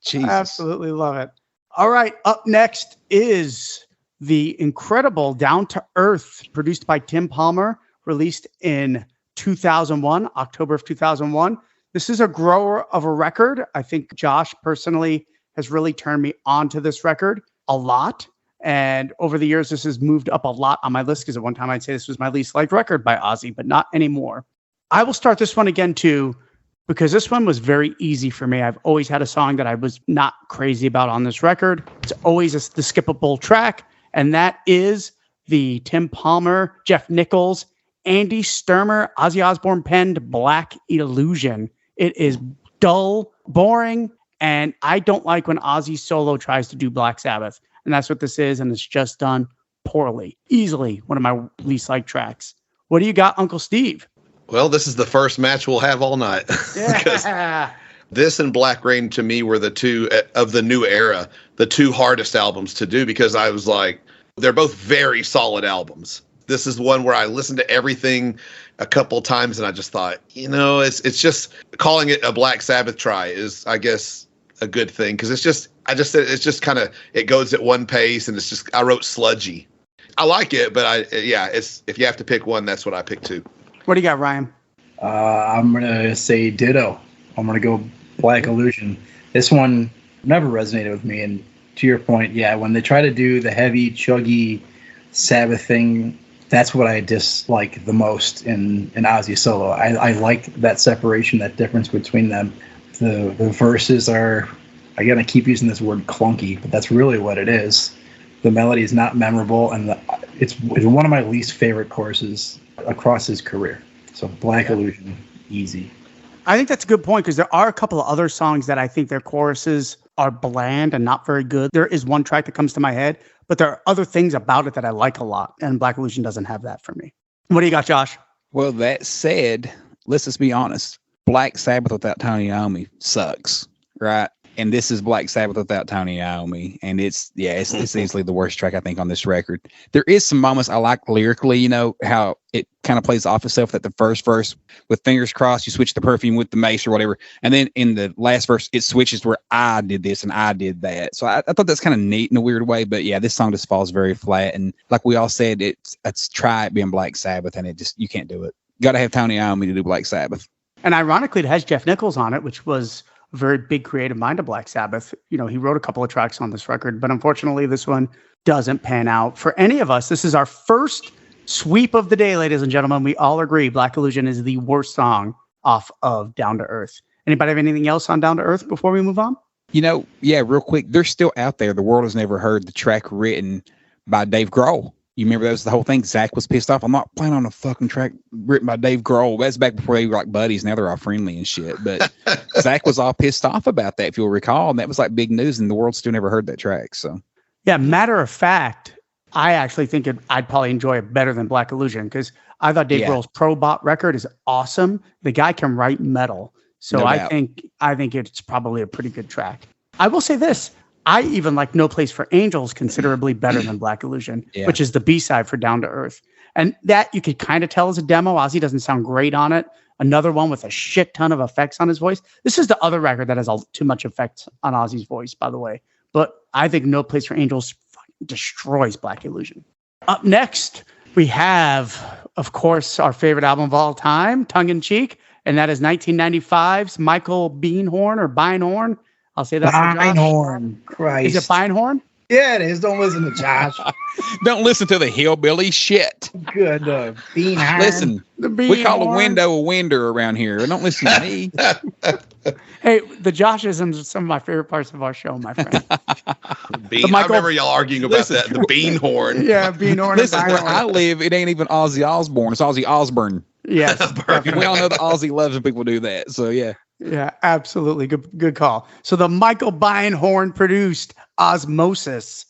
Jesus. Absolutely love it. All right. Up next is the incredible Down to Earth, produced by Tim Palmer, released in 2001, October of 2001. This is a grower of a record. I think Josh personally has really turned me on to this record a lot. And over the years, this has moved up a lot on my list because at one time I'd say this was my least liked record by Ozzy, but not anymore. I will start this one again too, because this one was very easy for me. I've always had a song that I was not crazy about on this record. It's always the skippable track, and that is the Tim Palmer, Jeff Nichols, Andy Sturmer, Ozzy Osbourne penned Black Illusion. It is dull, boring, and I don't like when Ozzy solo tries to do Black Sabbath. And that's what this is, and it's just done poorly. Easily one of my least liked tracks. What do you got, Uncle Steve? Well, this is the first match we'll have all night. Yeah. This and Black Rain to me were the two of the new era, the two hardest albums to do, because I was like, they're both very solid albums. This is one where I listened to everything a couple times and I just thought, it's just calling it a Black Sabbath try is, I guess, a good thing, because it's just kind of, it goes at one pace, and it's just, I wrote sludgy. I like it, but it's, if you have to pick one, that's what I picked too. What do you got, Ryan? I'm gonna say ditto. I'm gonna go Black Illusion. This one never resonated with me, and to your point, yeah, when they try to do the heavy, chuggy Sabbath thing, that's what I dislike the most in Ozzy solo. I like that separation, that difference between them. The verses are, again, I keep using this word clunky, but that's really what it is. The melody is not memorable, and it's one of my least favorite choruses across his career. So Black Illusion, easy. I think that's a good point, because there are a couple of other songs that I think their choruses are bland and not very good. There is one track that comes to my head, but there are other things about it that I like a lot, and Black Illusion doesn't have that for me. What do you got, Josh? Well, that said, let's just be honest. Black Sabbath without Tony Iommi sucks, right? And this is Black Sabbath without Tony Iommi, and it's easily the worst track I think on this record. There is some moments I like lyrically, how it kind of plays off itself. That the first verse with fingers crossed, you switch the perfume with the mace or whatever, and then in the last verse it switches where I did this and I did that. So I thought that's kind of neat in a weird way, but yeah, this song just falls very flat. And like we all said, it's try it being Black Sabbath, and you can't do it. Got to have Tony Iommi to do Black Sabbath. And ironically, it has Jeff Nichols on it, which was a very big creative mind of Black Sabbath. He wrote a couple of tracks on this record, but unfortunately, this one doesn't pan out for any of us. This is our first sweep of the day, ladies and gentlemen. We all agree Black Illusion is the worst song off of Down to Earth. Anybody have anything else on Down to Earth before we move on? Yeah, real quick. They're still out there. The world has never heard the track written by Dave Grohl. You remember that was the whole thing? Zach was pissed off. I'm not playing on a fucking track written by Dave Grohl. That's back before they were like buddies. Now they're all friendly and shit. But Zach was all pissed off about that, if you'll recall. And that was like big news, and the world still never heard that track. So, yeah, matter of fact, I actually think I'd probably enjoy it better than Black Illusion, because I thought Dave Grohl's Probot record is awesome. The guy can write metal. So I think it's probably a pretty good track. I will say this. I even like No Place for Angels considerably better than Black Illusion, which is the B-side for Down to Earth. And that you could kind of tell as a demo. Ozzy doesn't sound great on it. Another one with a shit ton of effects on his voice. This is the other record that has too much effects on Ozzy's voice, by the way. But I think No Place for Angels fucking destroys Black Illusion. Up next, we have, of course, our favorite album of all time, Tongue in Cheek, and that is 1995's Michael Beinhorn or Beinhorn. I'll say that. Beinhorn. Christ. Is it Beinhorn? Yeah, it is. Don't listen to Josh. don't listen to the hillbilly shit. Good. Beinhorn. Listen, we call a window a winder around here. Don't listen to me. Hey, the Joshisms are some of my favorite parts of our show, my friend. I remember y'all arguing about that. The Beinhorn. Yeah, Beinhorn. Listen, where I live, it ain't even Ozzy Osbourne. It's Ozzy Osbourne. Yes. We all know that Ozzy loves when people do that. So, yeah. Yeah, absolutely. Good call. So the Michael Beinhorn produced Osmosis.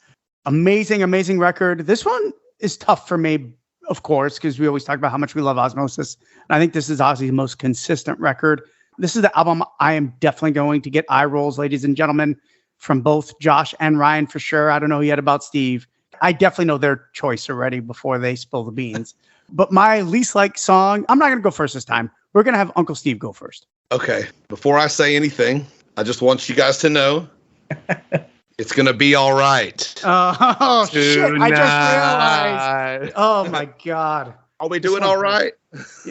Amazing record. This one is tough for me, of course, because we always talk about how much we love Osmosis. And I think this is Ozzy's most consistent record. This is the album I am definitely going to get eye rolls, ladies and gentlemen, from both Josh and Ryan for sure. I don't know yet about Steve. I definitely know their choice already before they spill the beans. But my least liked song, I'm not going to go first this time. We're going to have Uncle Steve go first. Okay. Before I say anything, I just want you guys to know it's going to be all right. Oh, shit. I just realized. Oh, my God. Are we doing all right?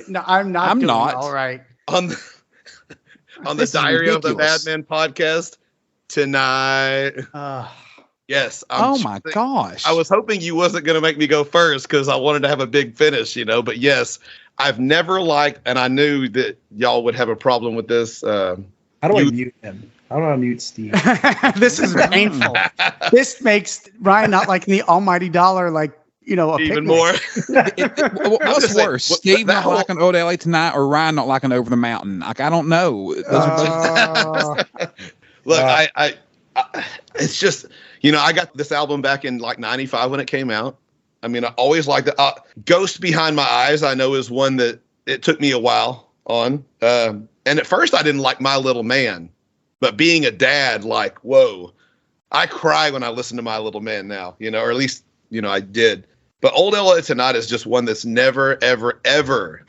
No, I'm not. I'm doing not. All right. On the Diary of the Madman podcast tonight. Yes. My gosh. I was hoping you wasn't going to make me go first because I wanted to have a big finish, but yes, I've never liked, and I knew that y'all would have a problem with this. How do I mute him? How do I mute Steve? This is painful. This makes Ryan not liking the almighty dollar, even more. What's worse, Steve not liking Old LA Tonight or Ryan not liking Over the Mountain? Like, I don't know. Look, I it's just, I got this album back in like 95 when it came out. I mean, I always liked it. Ghost Behind My Eyes, I know, is one that it took me a while on. And at first I didn't like My Little Man, but being a dad, like, whoa, I cry when I listen to My Little Man now, or at least, I did. But Old LA Tonight is just one that's never, ever, ever.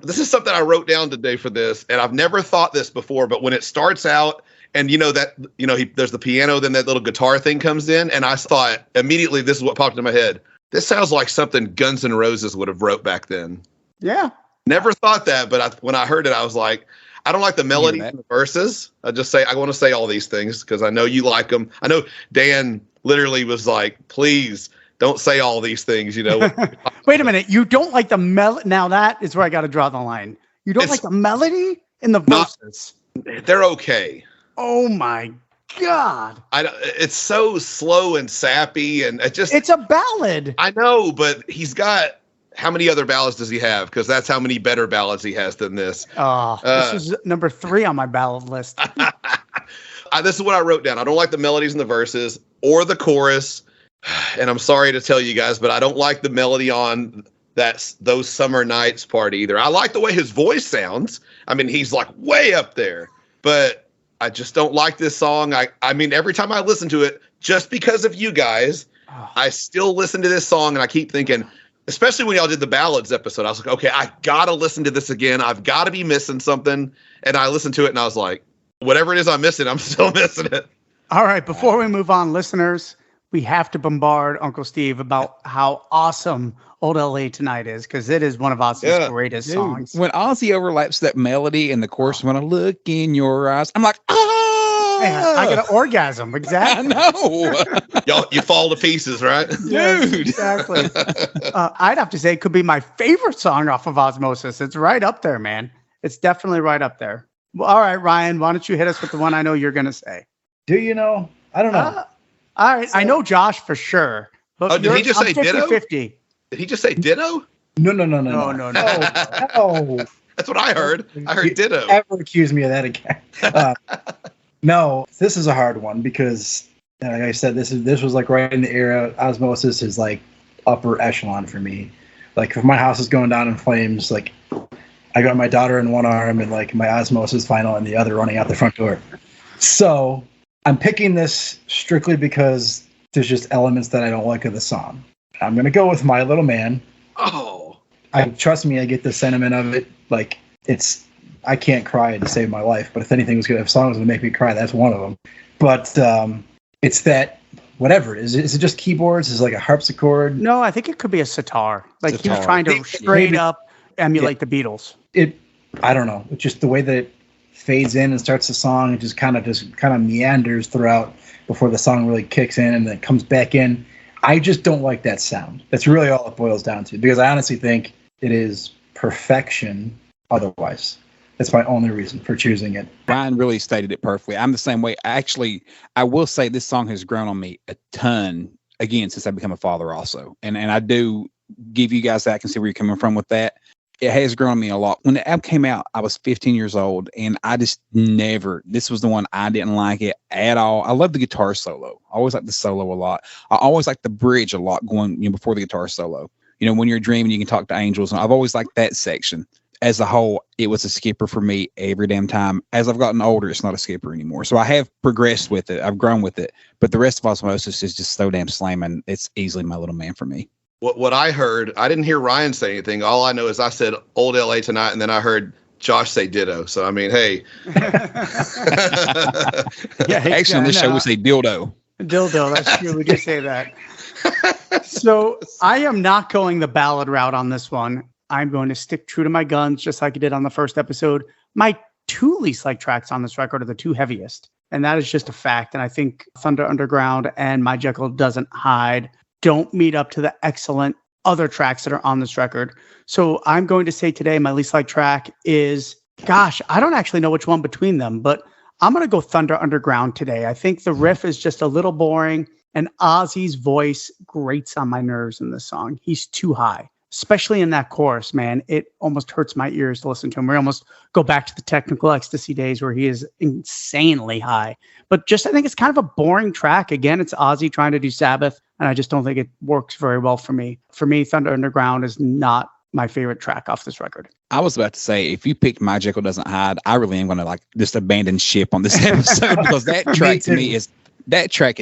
This is something I wrote down today for this, and I've never thought this before, but when it starts out, and there's the piano, then that little guitar thing comes in, and I thought immediately, this is what popped into my head. This sounds like something Guns N' Roses would have wrote back then. Yeah. Never thought that, but when I heard it, I was like, I don't like the melody and the verses. I want to say all these things because I know you like them. I know Dan literally was like, please don't say all these things, Wait a minute. You don't like the melody? Now that is where I got to draw the line. You don't like the melody in the verses? They're okay. Oh my God. It's so slow and sappy, and it's a ballad. I know, but he's got, how many other ballads does he have? Because that's how many better ballads he has than this. This is number 3 on my ballad list. This is what I wrote down. I don't like the melodies in the verses or the chorus. And I'm sorry to tell you guys, but I don't like the melody on those Summer Nights part either. I like the way his voice sounds. I mean, he's like way up there, but I just don't like this song. I mean, every time I listen to it, just because of you guys, I still listen to this song and I keep thinking, especially when y'all did the ballads episode, I was like, okay, I got to listen to this again. I've got to be missing something. And I listened to it and I was like, whatever it is I'm missing, I'm still missing it. All right. Before we move on, listeners, we have to bombard Uncle Steve about how awesome Old LA Tonight is, because it is one of Ozzy's greatest songs. When Ozzy overlaps that melody and the chorus, when I look in your eyes, I'm like, oh! Man, I get an orgasm. Exactly. I know. You fall to pieces, right? Yes, dude. Exactly. I'd have to say it could be my favorite song off of Osmosis. It's right up there, man. It's definitely right up there. Well, all right, Ryan, why don't you hit us with the one I know you're going to say? Do you know? I don't know. All right. I know Josh for sure, Oh, did he just say ditto? 50-50. Did he just say ditto? No. No. That's what I heard. I heard ditto. Ever accuse me of that again? No, this is a hard one because, like I said, this was like right in the era. Osmosis is like upper echelon for me. Like if my house is going down in flames, like I got my daughter in one arm and like my Osmosis final in the other, running out the front door. So I'm picking this strictly because there's just elements that I don't like of the song. I'm gonna go with My Little Man. Oh, Trust me, I get the sentiment of it. Like I can't cry to save my life, but if anything was gonna have songs that make me cry, that's one of them. But it's that whatever it is. Is it just keyboards? Is it like a harpsichord? No, I think it could be a sitar. Like he was trying to straight up emulate the Beatles. I don't know. It's just the way that it fades in and starts the song. It just kind of meanders throughout before the song really kicks in and then comes back in. I just don't like that sound. That's really all it boils down to, because I honestly think it is perfection otherwise. That's my only reason for choosing it. Brian really stated it perfectly. I'm the same way. I will say this song has grown on me a ton, again, since I've become a father also. And I do give you guys that. I can see where you're coming from with that. It has grown on me a lot. When the album came out, I was 15 years old, and I just this was the one I didn't like it at all. I love the guitar solo. I always like the solo a lot. I always like the bridge a lot going before the guitar solo. When you're dreaming, you can talk to angels. And I've always liked that section. As a whole, it was a skipper for me every damn time. As I've gotten older, it's not a skipper anymore. So I have progressed with it. I've grown with it. But the rest of Osmosis is just so damn slamming. It's easily My Little Man for me. What I heard, I didn't hear Ryan say anything. All I know is I said Old LA Tonight, and then I heard Josh say ditto. So, I mean, hey. Actually, on this show, we say dildo. Dildo, that's true. We just say that. So I am not going the ballad route on this one. I'm going to stick true to my guns, just like I did on the first episode. My two least liked tracks on this record are the two heaviest, and that is just a fact. And I think Thunder Underground and My Jekyll Doesn't Hide don't meet up to the excellent other tracks that are on this record. So I'm going to say today my least liked track is, gosh, I don't actually know which one between them, but I'm going to go Thunder Underground today. I think the riff is just a little boring, and Ozzy's voice grates on my nerves in this song. He's too high, especially in that chorus, man. It almost hurts my ears to listen to him. We almost go back to the Technical Ecstasy days where he is insanely high. But I think it's kind of a boring track. Again, it's Ozzy trying to do Sabbath, and I just don't think it works very well for me. For me, Thunder Underground is not my favorite track off this record. I was about to say, if you picked My Jekyll Doesn't Hide, I really am going to just abandon ship on this episode because that track to me is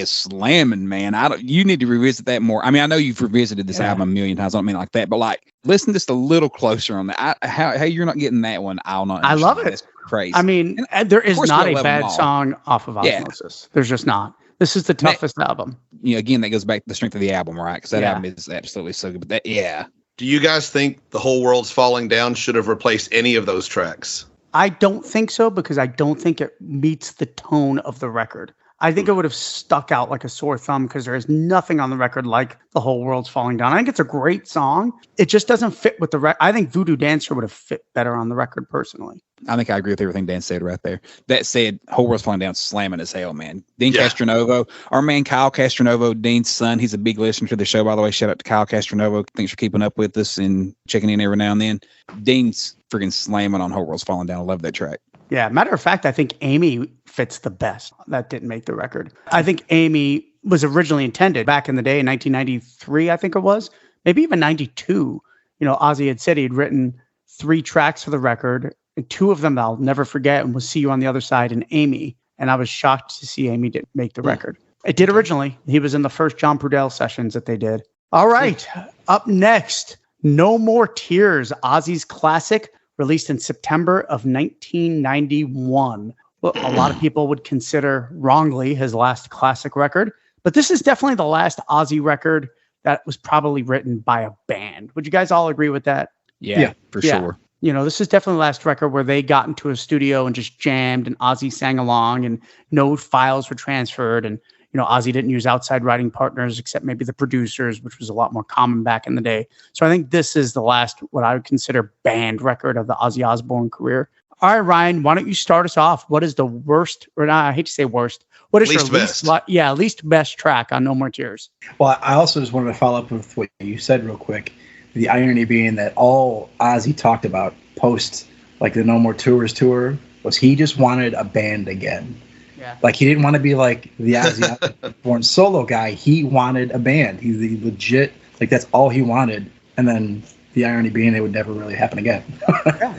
slamming, man. You need to revisit that more. I mean, I know you've revisited this album a million times. I don't mean like that, but listen just a little closer on that. How you're not getting that one? I'll not. I love it. It's crazy. I mean, there is not a bad song off of Osmosis. There's just not. This is the toughest album. Again, that goes back to the strength of the album, right? Because that album is absolutely so good. But do you guys think The Whole World's Falling Down should have replaced any of those tracks? I don't think so, because I don't think it meets the tone of the record. I think it would have stuck out like a sore thumb because there is nothing on the record like The Whole World's Falling Down. I think it's a great song. It just doesn't fit with the record. I think Voodoo Dancer would have fit better on the record personally. I think I agree with everything Dan said right there. That said, Whole World's Falling Down slamming as hell, man. Dean Castronovo, our man Kyle Castronovo, Dean's son. He's a big listener to the show, by the way. Shout out to Kyle Castronovo. Thanks for keeping up with us and checking in every now and then. Dean's freaking slamming on Whole World's Falling Down. I love that track. Yeah, matter of fact, I think Amy fits the best. That didn't make the record. I think Amy was originally intended back in the day in 1993, I think it was, maybe even 92. Ozzy had said he'd written 3 tracks for the record, and 2 of them I'll never forget and was See You on the Other Side and Amy. And I was shocked to see Amy didn't make the record. It did originally. He was in the first John Prudell sessions that they did. All right, up next, No More Tears, Ozzy's classic, released in September of 1991. Well, a lot of people would consider wrongly his last classic record, but this is definitely the last Ozzy record that was probably written by a band. Would you guys all agree with that? Yeah, for sure. This is definitely the last record where they got into a studio and just jammed, and Ozzy sang along, and no files were transferred, and Ozzy didn't use outside writing partners except maybe the producers, which was a lot more common back in the day. So I think this is the last, what I would consider, band record of the Ozzy Osbourne career. All right, Ryan, why don't you start us off? What is the worst, or not, I hate to say worst, what is Least your best. least best track on No More Tears? Well, I also just wanted to follow up with what you said real quick. The irony being that all Ozzy talked about post like the No More Tours tour was he just wanted a band again. Yeah. Like he didn't want to be like the Ozzy born solo guy. He wanted a band. He legit, like that's all he wanted. And then the irony being it would never really happen again.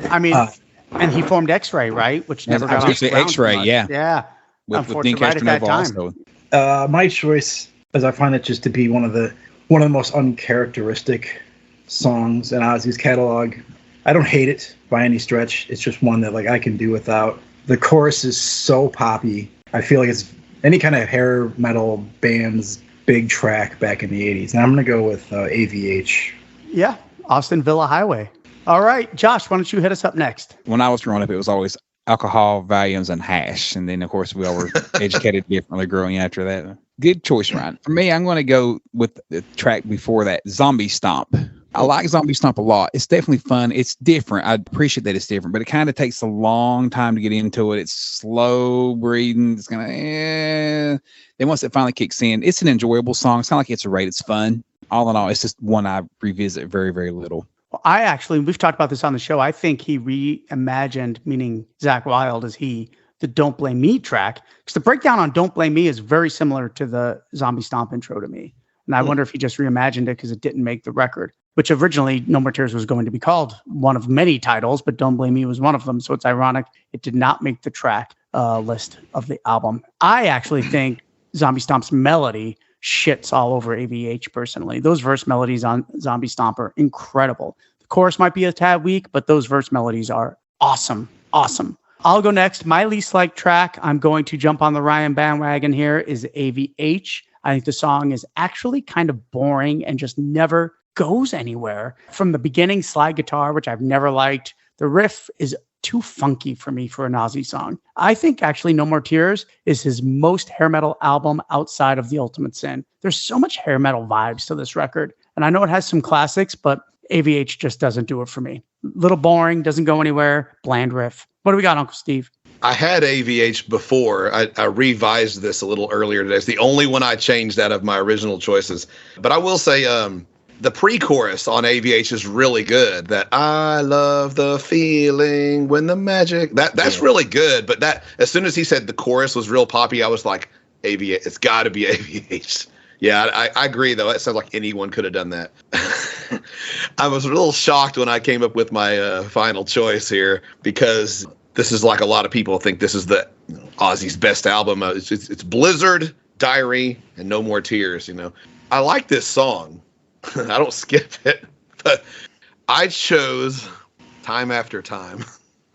I mean, and he formed X-Ray, right? Which never got off the ground X-Ray, too much. yeah. Yeah. With Unfortunately, right at that time. also. My choice is I find it just to be one of the most uncharacteristic songs in Ozzy's catalog. I don't hate it by any stretch. It's just one that like I can do without. The chorus is so poppy. I feel like it's any kind of hair metal band's big track back in the 80s. And I'm going to go with AVH. Yeah. Austin Villa Highway. All right, Josh, why don't you hit us up next? When I was growing up, it was always alcohol, Valiums, and hash. And then, of course, we all were educated differently growing after that. Good choice, Ryan. For me, I'm going to go with the track before that, Zombie Stomp. I like Zombie Stomp a lot. It's definitely fun. It's different. I appreciate that it's different, but it kind of takes a long time to get into it. It's slow breathing. It's going to, then once it finally kicks in, it's an enjoyable song. It's kind of like It's a Raid. It's fun. All in all, it's just one I revisit very, very little. Well, we've talked about this on the show. I think he reimagined, meaning Zakk Wylde as the Don't Blame Me track. Because the breakdown on Don't Blame Me is very similar to the Zombie Stomp intro to me. And I wonder if he just reimagined it because it didn't make the record, which originally No More Tears was going to be called one of many titles, but Don't Blame Me was one of them. So it's ironic it did not make the track list of the album. I actually think Zombie Stomp's melody shits all over AVH personally. Those verse melodies on Zombie Stomp are incredible. The chorus might be a tad weak, but those verse melodies are awesome. Awesome. I'll go next. My least liked track, I'm going to jump on the Ryan bandwagon here, is AVH. I think the song is actually kind of boring and just never goes anywhere. From the beginning, slide guitar, which I've never liked. The riff is too funky for me for an Ozzy song. I think actually No More Tears is his most hair metal album outside of The Ultimate Sin. There's so much hair metal vibes to this record. And I know it has some classics, but AVH just doesn't do it for me. Little boring, doesn't go anywhere, bland riff. What do we got, Uncle Steve? I had AVH before. I revised this a little earlier today. It's the only one I changed out of my original choices. But I will say the pre-chorus on AVH is really good. That I love the feeling when the magic. That's really good. But that as soon as he said the chorus was real poppy, I was like, AVH. It's got to be AVH. Yeah, I agree, though. It sounds like anyone could have done that. I was a little shocked when I came up with my final choice here because this is like a lot of people think this is the Ozzy's best album. It's Blizzard, Diary, and No More Tears. I like this song. I don't skip it, but I chose Time After Time.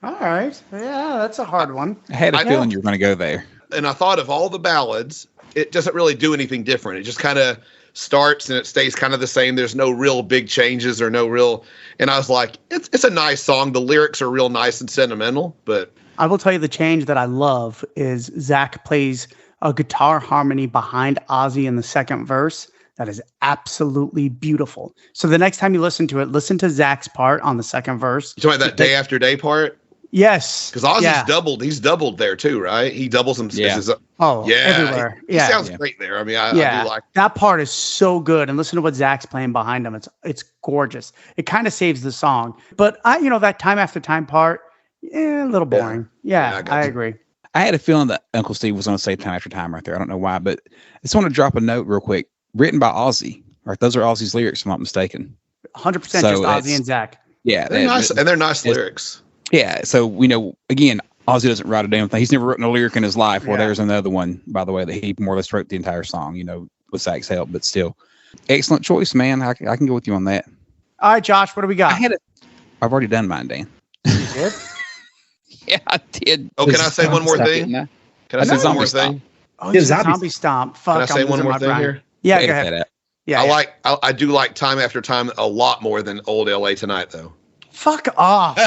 All right. Yeah, that's a hard one. I had a feeling you were going to go there. And I thought of all the ballads, it doesn't really do anything different. It just kind of starts and it stays kind of the same. There's no real big changes or no real. And I was like, it's a nice song. The lyrics are real nice and sentimental, but I will tell you the change that I love is Zakk plays a guitar harmony behind Ozzy in the second verse. That is absolutely beautiful. So the next time you listen to it, listen to Zakk's part on the second verse. You talking about that Day After Day part? Yes. Because Ozzy's doubled. He's doubled there too, right? He doubles him. Yeah. Everywhere. He sounds great there. I mean, I do like that part is so good. And listen to what Zakk's playing behind him. It's gorgeous. It kind of saves the song. But that Time After Time part, a little boring. Yeah, I agree. I had a feeling that Uncle Steve was going to say Time After Time right there. I don't know why, but I just want to drop a note real quick. Written by Ozzy. Right, those are Ozzy's lyrics, if I'm not mistaken. 100% just Ozzy and Zakk. Yeah, they're nice, and they're nice lyrics. Yeah, so again, Ozzy doesn't write a damn thing. He's never written a lyric in his life. Well, there's another one, by the way, that he more or less wrote the entire song. With Zack's help, but still, excellent choice, man. I can go with you on that. All right, Josh, what do we got? I've already done mine, Dan. You did? Yeah, I did. Oh, can I say one more thing? Can I say one more thing? Oh, yeah, Zombie Stomp. Fuck. Can I say one more thing here? Yeah, go ahead. Yeah, I do like Time After Time a lot more than Old LA Tonight, though. Fuck off.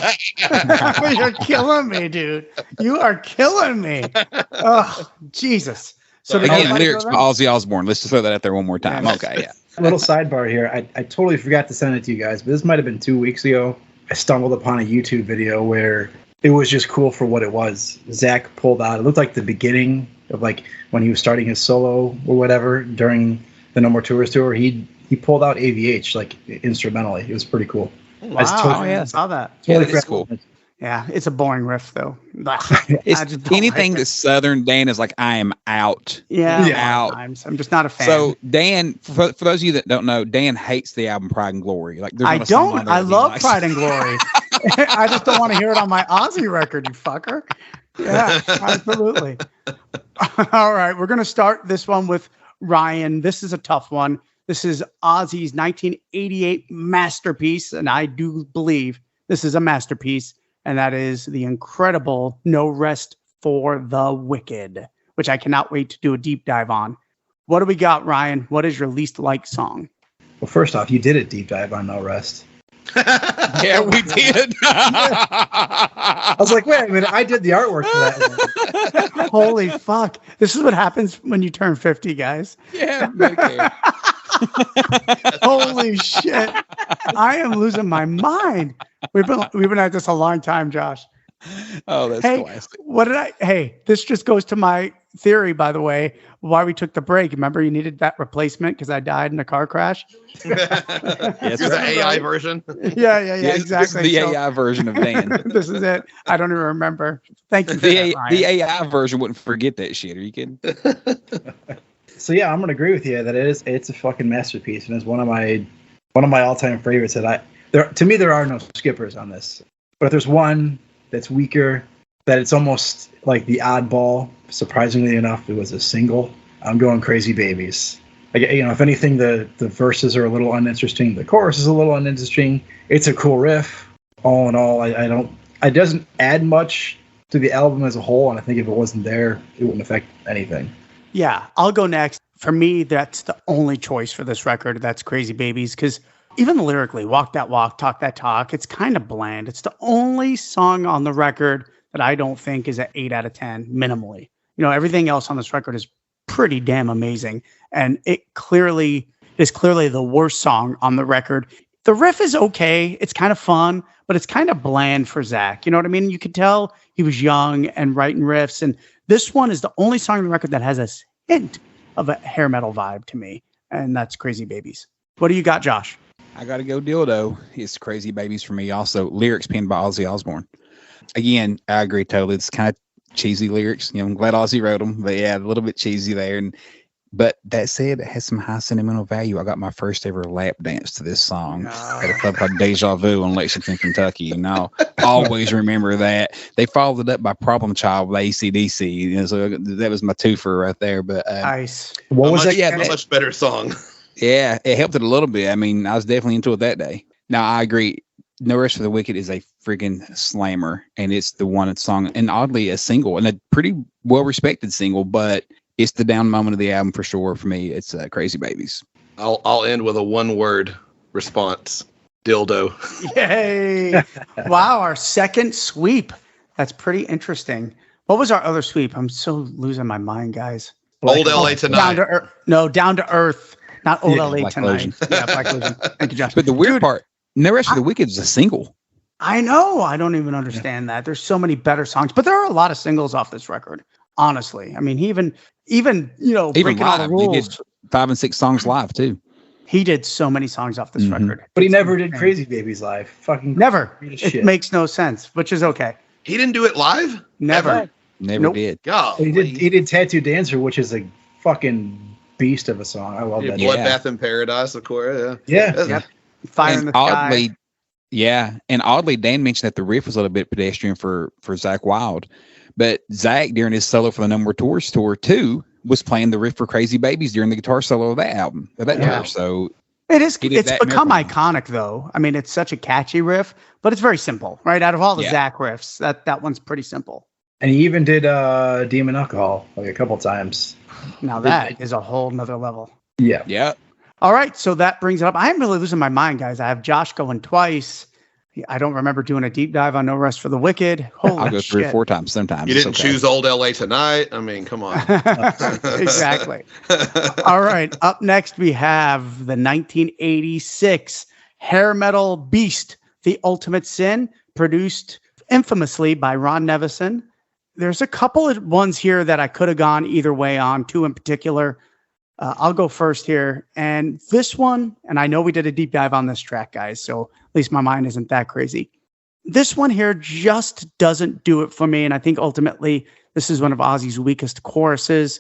You're killing me, dude. You are killing me. Oh, Jesus. So again, lyrics by Ozzy Osbourne. Let's just throw that out there one more time. Okay, yeah. A little sidebar here. I totally forgot to send it to you guys, but this might have been 2 weeks ago. I stumbled upon a YouTube video where it was just cool for what it was. Zach pulled out. It looked like the beginning of like when he was starting his solo or whatever during the No More Tours tour. He pulled out AVH like instrumentally. It was pretty cool. Wow, I saw that. Yeah, that's cool. Yeah, it's a boring riff though. It's anything that's Southern. Dan is like, I am out. Yeah, out. I'm just not a fan. So Dan, for those of you that don't know, Dan hates the album Pride and Glory. Like, I don't. I love Pride and Glory. I just don't want to hear it on my Ozzy record, you fucker. Yeah, absolutely. All right, we're gonna start this one with Ryan. This is a tough one. This is Ozzy's 1988 masterpiece, and I do believe this is a masterpiece. And that is the incredible No Rest for the Wicked, which I cannot wait to do a deep dive on. What do we got, Ryan? What is your least liked song? Well, first off, you did a deep dive on No Rest. Yeah, we did. I was like, wait a minute, I did the artwork for that one. Holy fuck. This is what happens when you turn 50, guys. Yeah, Medicare. Holy shit. I am losing my mind. We've been at this a long time, Josh. Oh, that's classic. This just goes to my theory, by the way, why we took the break. Remember, you needed that replacement because I died in a car crash? Yes, you're the AI version? Yeah, exactly. This is the AI version of Dan. This is it. I don't even remember. Thank you for the that, AI version wouldn't forget that shit. Are you kidding? So yeah, I'm gonna agree with you that it's a fucking masterpiece, and it's one of my all-time favorites. To me there are no skippers on this, but if there's one that's weaker, that it's almost like the oddball. Surprisingly enough, it was a single. I'm going Crazy Babies. If anything, the verses are a little uninteresting. The chorus is a little uninteresting. It's a cool riff. All in all, it doesn't add much to the album as a whole, and I think if it wasn't there, it wouldn't affect anything. Yeah, I'll go next. For me, that's the only choice for this record. That's Crazy Babies, because even lyrically, Walk That Walk, Talk That Talk, it's kind of bland. It's the only song on the record that I don't think is an 8 out of 10, minimally. Everything else on this record is pretty damn amazing. And it is clearly the worst song on the record. The riff is okay. It's kind of fun, but it's kind of bland for Zach. You know what I mean? You could tell he was young and writing riffs. And this one is the only song on the record that has a hint of a hair metal vibe to me. And that's Crazy Babies. What do you got, Josh? I got to go Dildo. It's Crazy Babies for me. Also, lyrics penned by Ozzy Osbourne. Again, I agree totally. It's kind of cheesy lyrics. I'm glad Ozzy wrote them, but yeah, a little bit cheesy there. But that said, it has some high sentimental value. I got my first ever lap dance to this song at a club called Deja Vu in Lexington, Kentucky. And I'll always remember that. They followed it up by Problem Child by AC/DC. So that was my twofer right there. But nice. What was that? Yeah, a much better song. Yeah, it helped it a little bit. I mean, I was definitely into it that day. Now, I agree. No Rest for the Wicked is a friggin' slammer, and it's the one song, and oddly a single, and a pretty well-respected single, but it's the down moment of the album for sure. For me, it's Crazy Babies. I'll end with a one-word response: dildo. Yay! Wow, our second sweep. That's pretty interesting. What was our other sweep? I'm so losing my mind, guys. Old LA Tonight. Down to Earth. Not Old LA Black Tonight. Illusion. Yeah, Black Illusion. Thank you, Josh. But the weird part, No Rest for the Wicked is a single. I know. I don't even understand that. There's so many better songs, but there are a lot of singles off this record. Honestly, I mean, even Breaking All the Rules. He did 5 and 6 songs live too. He did so many songs off this record, but he never did Crazy Babies live. Fucking never. It makes no sense, which is okay. He didn't do it live. Never did. God, he did Tattoo Dancer, which is a fucking beast of a song. I love that. Bloodbath in Paradise, of course. Yeah. Fire in the Sky. Yeah, and oddly, Dan mentioned that the riff was a little bit pedestrian for Zach Wilde, but Zach during his solo for the No More Tours tour too was playing the riff for Crazy Babies during the guitar solo of that album, of that tour. So it's become iconic though. I mean, it's such a catchy riff, but it's very simple, right? Out of all the Zach riffs, that one's pretty simple. And he even did Demon Alcohol like a couple times. Now that is a whole nother level. Yeah. All right, so that brings it up. I'm really losing my mind, guys. I have Josh going twice. I don't remember doing a deep dive on No Rest for the Wicked. Holy I'll go 3 or 4 times sometimes. You didn't choose Old LA Tonight. I mean, come on. Exactly. All right, up next we have the 1986 hair metal beast, The Ultimate Sin, produced Infamously by Ron Nevison. There's a couple of ones here that I could have gone either way on, two in particular. I'll go first here. And this one, and I know we did a deep dive on this track, guys, so at least my mind isn't that crazy. This one here just doesn't do it for me. And I think ultimately this is one of Ozzy's weakest choruses.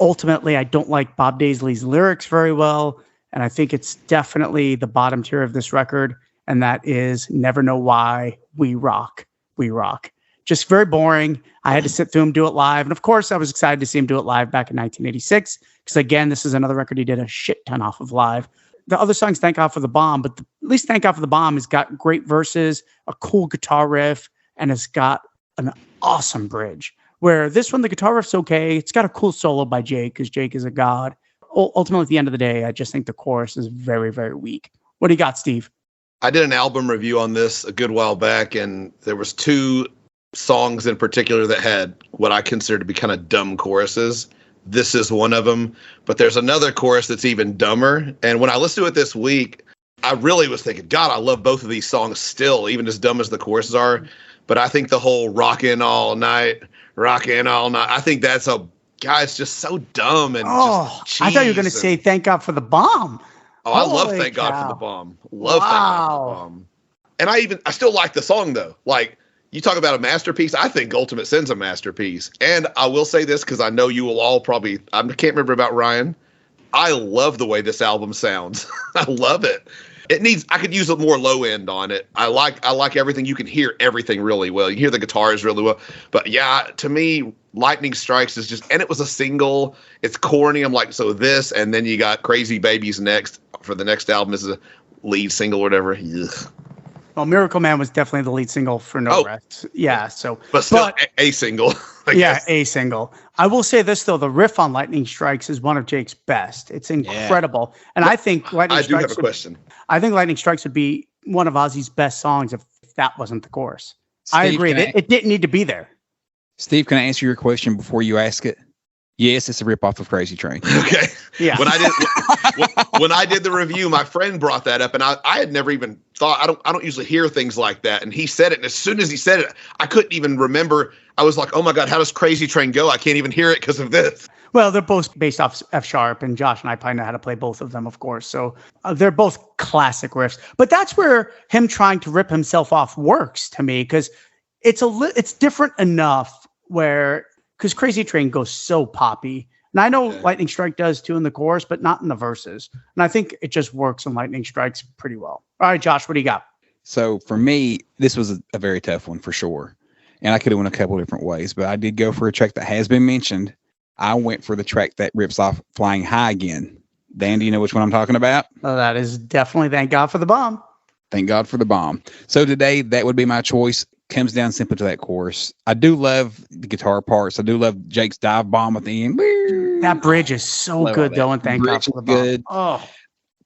Ultimately, I don't like Bob Daisley's lyrics very well. And I think it's definitely the bottom tier of this record. And that is Never Know Why, We Rock, We Rock. Just very boring. I had to sit through him do it live. And of course, I was excited to see him do it live back in 1986. Because again, this is another record he did a shit ton off of live. The other songs, Thank God for the Bomb, but at least Thank God for the Bomb has got great verses, a cool guitar riff, and it's got an awesome bridge. Where this one, the guitar riff's okay. It's got a cool solo by Jake, because Jake is a god. Ultimately, at the end of the day, I just think the chorus is very, very weak. What do you got, Steve? I did an album review on this a good while back, and there was two songs in particular that had what I consider to be kind of dumb choruses. This is one of them, but there's another chorus that's even dumber. And when I listened to it this week, I really was thinking, God, I love both of these songs still, even as dumb as the choruses are. But I think the whole rockin' all night, I think that's it's just so dumb. And just I thought you were going to say Thank God for the Bomb. Oh, I love Thank God for the Bomb. Love Thank God for the Bomb. And I still like the song though. Like, you talk about a masterpiece. I think Ultimate Sin's a masterpiece. And I will say this because I know you will all probably, I can't remember about Ryan. I love the way this album sounds. I love it. I could use a more low end on it. I like everything. You can hear everything really well. You hear the guitars really well. But yeah, to me, Lightning Strikes is just, and it was a single. It's corny. I'm like, so this, and then you got Crazy Babies next for the next album as a lead single or whatever. Ugh. Well, Miracle Man was definitely the lead single for No Rest. Yeah, but still a single. A single. I will say this though: the riff on Lightning Strikes is one of Jake's best. It's incredible, and I think Lightning Strikes. I do have a question. I think Lightning Strikes would be one of Ozzy's best songs if that wasn't the chorus. Steve, I agree. It didn't need to be there. Steve, can I answer your question before you ask it? Yes, it's a ripoff of Crazy Train. Okay. Yeah. When I did the review, my friend brought that up, and I had never even thought. I don't usually hear things like that, and he said it. And as soon as he said it, I couldn't even remember. I was like, oh my God, how does Crazy Train go? I can't even hear it because of this. Well, they're both based off F sharp, and Josh and I probably know how to play both of them, of course. So they're both classic riffs. But that's where him trying to rip himself off works to me, because it's different enough where. Because Crazy Train goes so poppy. And I know Lightning Strike does too in the chorus, but not in the verses. And I think it just works in Lightning Strikes pretty well. All right, Josh, what do you got? So for me, this was a very tough one for sure. And I could have went a couple of different ways, but I did go for a track that has been mentioned. I went for the track that rips off Flying High Again. Dan, do you know which one I'm talking about? Well, that is definitely Thank God for the Bomb. Thank God for the Bomb. So today, that would be my choice. Comes down simply to that chorus. I do love the guitar parts. I do love Jake's dive bomb at the end. That bridge is so good, though, and Thank God for the Bomb. Good. Oh.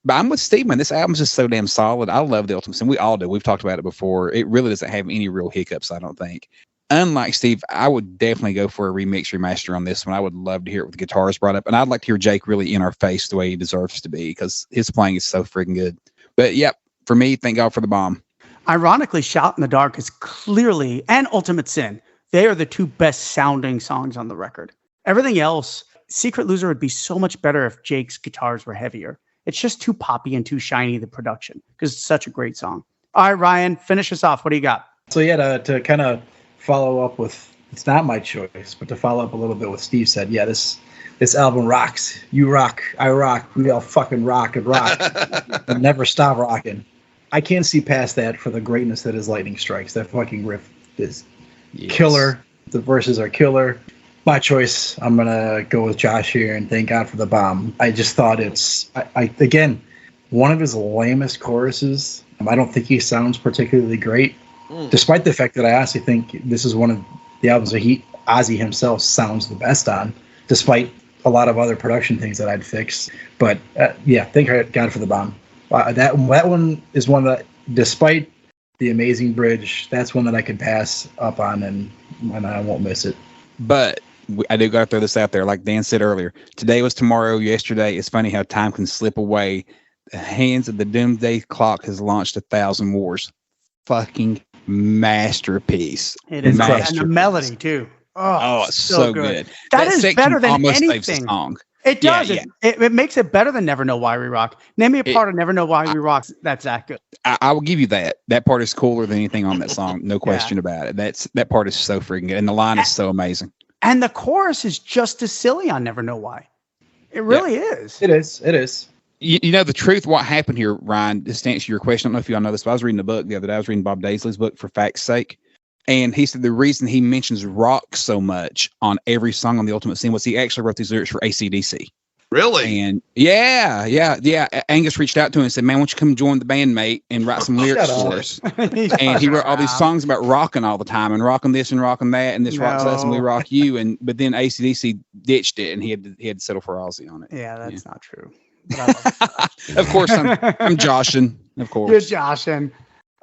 But I'm with Steve, man. This album's just so damn solid. I love the Ultimate Sin. We all do. We've talked about it before. It really doesn't have any real hiccups, I don't think. Unlike Steve, I would definitely go for a remix, remaster on this one. I would love to hear it with the guitars brought up. And I'd like to hear Jake really in our face the way he deserves to be, because his playing is so freaking good. But, yep, for me, Thank God for the Bomb. Ironically, Shout in the Dark is clearly, and Ultimate Sin, they are the two best sounding songs on the record. Everything else, Secret Loser would be so much better if Jake's guitars were heavier. It's just too poppy and too shiny, the production, because it's such a great song. All right, Ryan, finish us off. What do you got? So yeah, to kind of follow up with, it's not my choice, but to follow up a little bit what Steve said, yeah, this album rocks. You rock, I rock, we all fucking rock and rock. And never stop rocking. I can't see past that for the greatness that is Lightning Strikes. That fucking riff is killer. The verses are killer. My choice, I'm going to go with Josh here and Thank God for the Bomb. I just thought it's, again, one of his lamest choruses. I don't think he sounds particularly great, despite the fact that I honestly think this is one of the albums that Ozzy himself sounds the best on, despite a lot of other production things that I'd fix. But yeah, Thank God for the Bomb. That one is one that, despite the amazing bridge, that's one that I could pass up on and I won't miss it. But I do got to throw this out there. Like Dan said earlier, today was tomorrow, yesterday. It's funny how time can slip away. The hands of the doomsday clock has launched 1,000 wars. Fucking masterpiece. It is, and Masterpiece. the melody too. Oh, it's so good. That is section better than almost saves the anything. song. It does. Yeah, It makes it better than Never Know Why We Rock. Name me a part of Never Know Why We Rock that's that good. I will give you that. That part is cooler than anything on that song. No question about it. That part is so freaking good. And the line is so amazing. And the chorus is just as silly on Never Know Why. It really is. It is. You know, the truth, what happened here, Ryan, just to answer your question, I don't know if y'all know this, but I was reading a book the other day. I was reading Bob Daisley's book, For Fact's Sake. And he said the reason he mentions rock so much on every song on The Ultimate Sin was he actually wrote these lyrics for AC/DC. Really? And yeah. Angus reached out to him and said, man, why don't you come join the band, mate, and write some lyrics for us? And he wrote all these songs about rocking all the time and rocking this and rocking that, and this rocks us and we rock you. But then AC/DC ditched it and he had to settle for Ozzy on it. Yeah, that's not true. Of course, I'm joshing. Of course. You're joshing.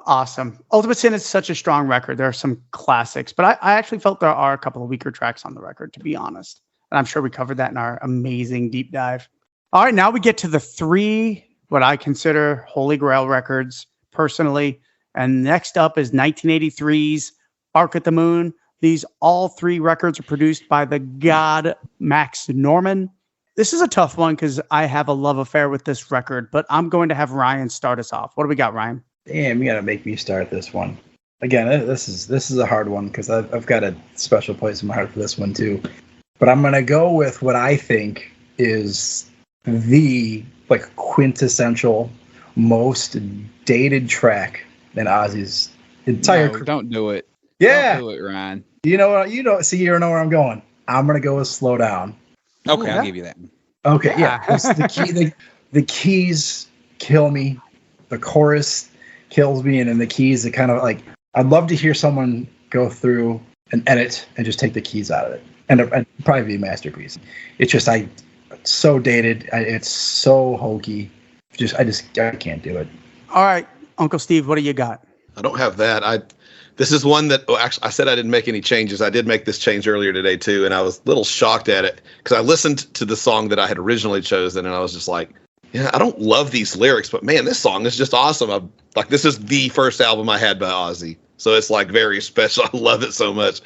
Awesome. Ultimate Sin is such a strong record. There are some classics, but I actually felt there are a couple of weaker tracks on the record, to be honest. And I'm sure we covered that in our amazing deep dive. All right, now we get to the 3, what I consider holy grail records personally. And next up is 1983's Bark at the Moon. These all 3 records are produced by the god Max Norman. This is a tough one because I have a love affair with this record, but I'm going to have Ryan start us off. What do we got, Ryan? Damn, you gotta make me start this one. Again, this is a hard one because I've got a special place in my heart for this one too. But I'm gonna go with what I think is the quintessential, most dated track in Ozzy's entire. No, don't do it. Yeah, don't do it, Ryan. You know what? See, you know where I'm going. I'm gonna go with "Slow Down." Okay, I'll give you that. Okay, yeah. The keys kill me. The chorus kills me, and then the keys, it kind of I'd love to hear someone go through and edit and just take the keys out of it, and probably be a masterpiece. It's just it's so dated, it's so hokey. I can't do it. All right, Uncle Steve, what do you got? I don't have that. This is one that actually I said I didn't make any changes. I did make this change earlier today too, and I was a little shocked at it because I listened to the song that I had originally chosen, and I was just like, yeah, I don't love these lyrics, but man, this song is just awesome. This is the first album I had by Ozzy, so it's very special. I love it so much.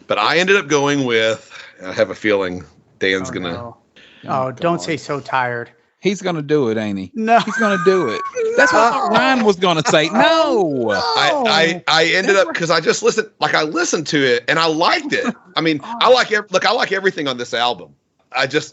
But I ended up going with. I have a feeling Dan's gonna. No. Oh, don't say "So Tired." He's gonna do it, ain't he? No, he's gonna do it. That's what Ryan was gonna say. No. I ended up because I just listened. I listened to it and I liked it. I mean, I like everything on this album.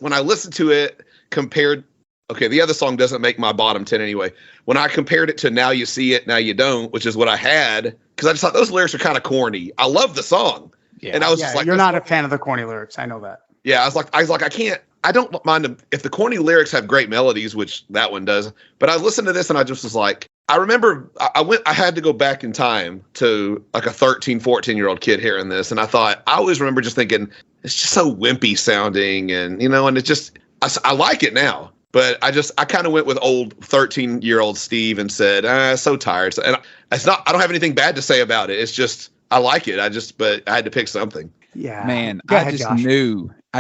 When I listened to it compared. Okay, the other song doesn't make my bottom 10 anyway. When I compared it to Now You See It, Now You Don't, which is what I had, because I just thought those lyrics are kind of corny. I love the song. Yeah. And I was just like, you're not a fan of the corny lyrics. I know that. Yeah, I was like, I don't mind them if the corny lyrics have great melodies, which that one does. But I listened to this and I just was like, I remember I had to go back in time to a 13, 14-year-old kid hearing this. And I always remember just thinking, it's just so wimpy sounding. And, and it just, I like it now. But I kind of went with old 13-year-old Steve and said, so tired. So, and I don't have anything bad to say about it. It's just, I like it. But I had to pick something. Yeah. Man, I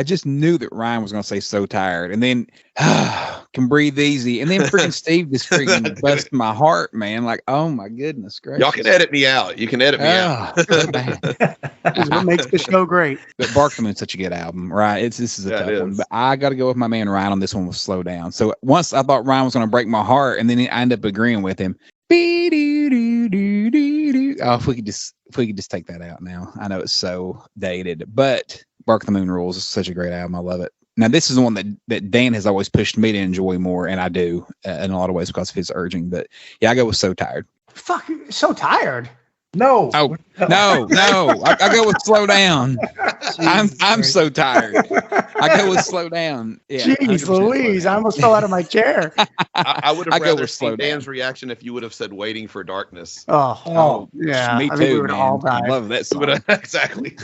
just knew that Ryan was going to say "So Tired," and then Can Breathe Easy, and then freaking Steve just freaking busted my heart, man. Oh my goodness gracious! Y'all can edit me out. You can edit me out. This is what makes the show great. But Bark the Moon's such a good album, right? This is a tough one, but I got to go with my man Ryan on this one with "Slow Down." So once I thought Ryan was going to break my heart, and then I ended up agreeing with him. Oh, if we could just take that out now. I know it's so dated, but Bark the Moon rules. It's such a great album. I love it. Now, this is the one that Dan has always pushed me to enjoy more, and I do in a lot of ways because of his urging. But yeah, I go with So Tired. Fuck, So Tired. No. Oh, no. I go with Slow Down. I'm so tired. I go with Slow Down. Yeah, jeez Louise, I almost fell out of my chair. I would have rather seen Dan's reaction if you would have said Waiting for Darkness. Oh yeah. Me I too, think we would man. all die. I love that song. Exactly.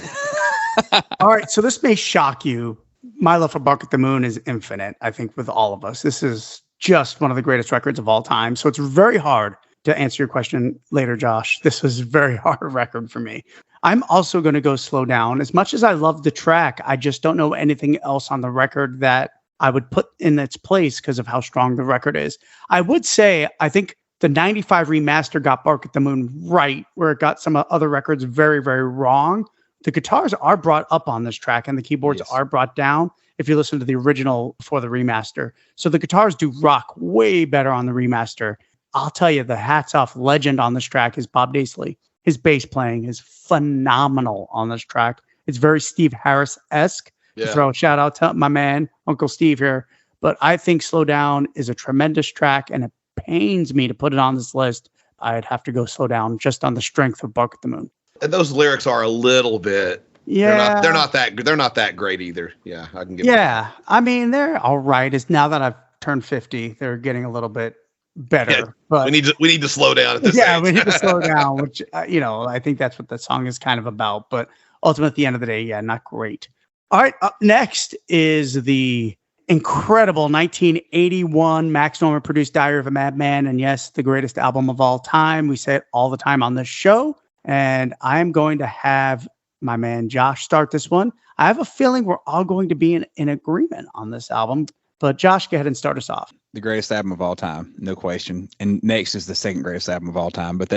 All right, so this may shock you. My love for Bark at the Moon is infinite, I think, with all of us. This is just one of the greatest records of all time. So it's very hard to answer your question later, Josh. This was a very hard record for me. I'm also going to go Slow Down. As much as I love the track, I just don't know anything else on the record that I would put in its place because of how strong the record is. I would say, I think The 95 remaster got Bark at the Moon right, where it got some other records very, very wrong. The guitars are brought up on this track and the keyboards are brought down if you listen to the original before the remaster. So the guitars do rock way better on the remaster. I'll tell you, the hats off legend on this track is Bob Daisley. His bass playing is phenomenal on this track. It's very Steve Harris-esque. To throw a shout out to my man, Uncle Steve here. But I think Slow Down is a tremendous track, and it pains me to put it on this list. I'd have to go Slow Down just on the strength of Bark at the Moon. And those lyrics are a little bit. Yeah, they're not that great either. Yeah, I can get. Yeah, I mean they're all right. It's now that I've turned 50, they're getting a little bit better. Yeah, but we need to slow down at this age. we need to slow down. Which I think that's what the song is kind of about. But ultimately, at the end of the day, not great. All right, up next is the incredible 1981 Max Norman produced Diary of a Madman, and yes, the greatest album of all time. We say it all the time on this show. And I'm going to have my man Josh start this one. I have a feeling we're all going to be in agreement on this album. But Josh, go ahead and start us off. The greatest album of all time, no question. And next is the second greatest album of all time, but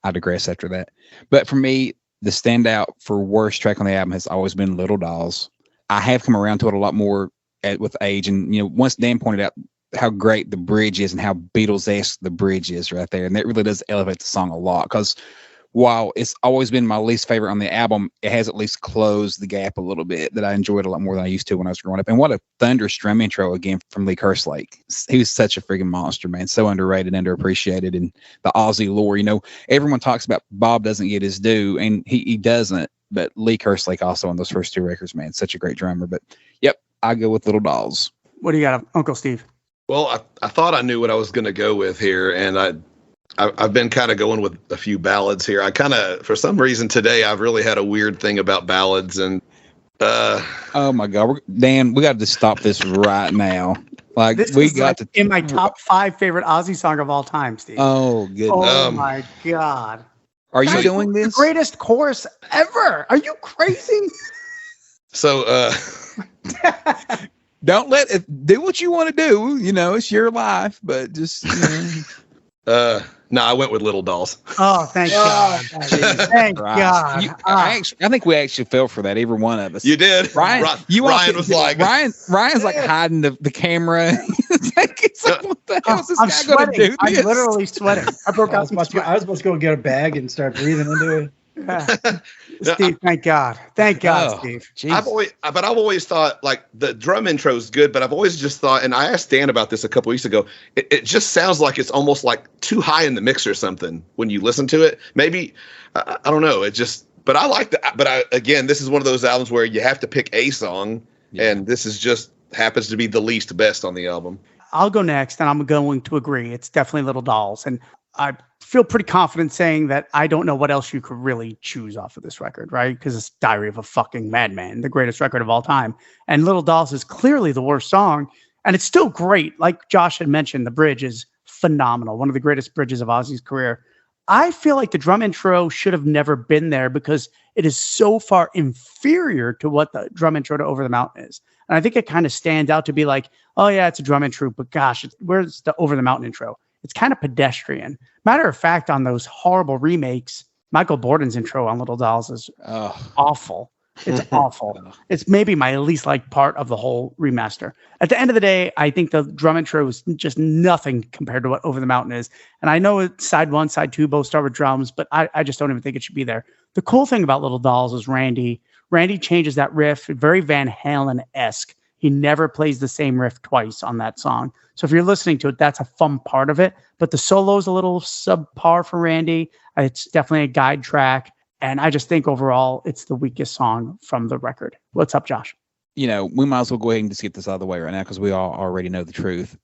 I digress after that. But for me, the standout for worst track on the album has always been Little Dolls. I have come around to it a lot more with age. And, once Dan pointed out how great the bridge is and how Beatles-esque the bridge is right there. And that really does elevate the song a lot, because while it's always been my least favorite on the album, it has at least closed the gap a little bit that I enjoyed a lot more than I used to when I was growing up. And what a thunderous drum intro again from Lee Kerslake. He was such a freaking monster, man. So underrated, underappreciated. And the Ozzy lore, everyone talks about Bob doesn't get his due, and he doesn't. But Lee Kerslake also on those first two records, man, such a great drummer. But yep, I go with Little Dolls. What do you got, Uncle Steve? Well, I thought I knew what I was going to go with here, and I've been kind of going with a few ballads here. I kind of, for some reason today, I've really had a weird thing about ballads. And oh my God, Dan, we got to stop this right now. Like this we is got to in my top 5 favorite Ozzy song of all time, Steve. Oh goodness! Oh my God! Are you doing this? The greatest chorus ever? Are you crazy? So, don't let it do what you want to do. It's your life, but just. No, I went with Little Dolls. Oh, thank God. Thank God. I think we actually fell for that, every one of us. You did. Ryan was like... Ryan's like hiding the camera. It's like, what the hell is this guy going to do? I'm literally sweating. I broke out some sweat. I was supposed to go get a bag and start breathing into it. Steve, thank God. Thank God, Steve. I've always thought like the drum intro is good, but I've always just thought, and I asked Dan about this a couple weeks ago, it just sounds like it's almost like too high in the mix or something when you listen to it. Maybe, I don't know. But I like that. But again, this is one of those albums where you have to pick a song, and this is just happens to be the least best on the album. I'll go next, and I'm going to agree. It's definitely Little Dolls. And I feel pretty confident saying that I don't know what else you could really choose off of this record, right? Because it's Diary of a fucking Madman, the greatest record of all time. And Little Dolls is clearly the worst song, and it's still great. Like Josh had mentioned, the bridge is phenomenal, one of the greatest bridges of Ozzy's career. I feel like the drum intro should have never been there because it is so far inferior to what the drum intro to Over the Mountain is. And I think it kind of stands out to be like, oh yeah, it's a drum intro, but gosh, where's the Over the Mountain intro? It's kind of pedestrian. Matter of fact, on those horrible remakes, Michael Borden's intro on Little Dolls is awful. It's awful. It's maybe my least liked part of the whole remaster. At the end of the day, I think the drum intro is just nothing compared to what Over the Mountain is. And I know it's side 1, side 2, both start with drums, but I just don't even think it should be there. The cool thing about Little Dolls is Randy changes that riff, very Van Halen-esque. He never plays the same riff twice on that song. So if you're listening to it, that's a fun part of it. But the solo's a little subpar for Randy. It's definitely a guide track. And I just think overall, it's the weakest song from the record. What's up, Josh? We might as well go ahead and just get this out of the way right now because we all already know the truth.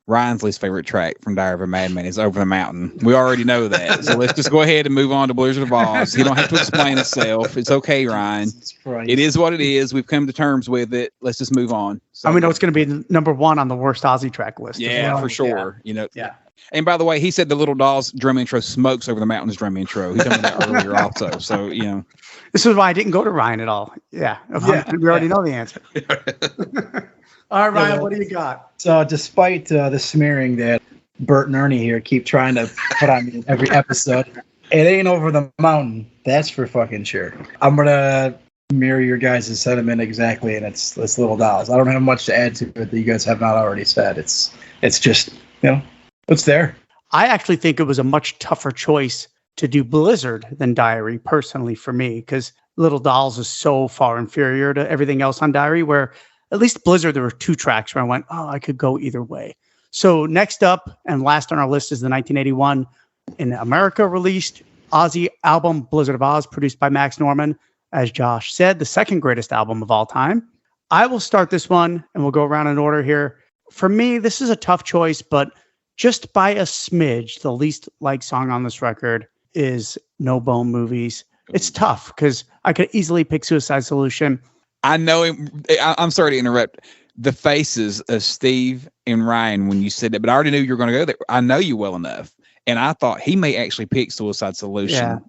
Ryan's least favorite track from Diary of a Madman is Over the Mountain. We already know that. So let's just go ahead and move on to Blizzard of Oz. You don't have to explain itself. It's okay, Ryan. It is what it is. We've come to terms with it. Let's just move on. So, we know it's going to be number 1 on the worst Ozzy track list. Yeah, for sure. Yeah. And by the way, he said the Little Dolls drum intro smokes Over the Mountain's drum intro. He told me that earlier also. So, This is why I didn't go to Ryan at all. Yeah. We already know the answer. All right, Ryan, what do you got? So despite the smearing that Bert and Ernie here keep trying to put on me in every episode. It ain't over the mountain. That's for fucking sure. I'm gonna mirror your guys' sentiment exactly, and it's Little Dolls. I don't have much to add to it that you guys have not already said. It's just, it's there. I actually think it was a much tougher choice to do Blizzard than Diary, personally, for me, because Little Dolls is so far inferior to everything else on Diary, where at least Blizzard, there were 2 tracks where I went, oh, I could go either way. So next up and last on our list is the 1981 in America released Ozzy album, Blizzard of Oz, produced by Max Norman. As Josh said, the second greatest album of all time. I will start this one and we'll go around in order here. For me, this is a tough choice, but just by a smidge, the least liked song on this record is No Bone Movies. It's tough because I could easily pick Suicide Solution. I know him. I'm sorry to interrupt. The faces of Steve and Ryan when you said that, but I already knew you were going to go there. I know you well enough. And I thought he may actually pick Suicide Solution. Yeah.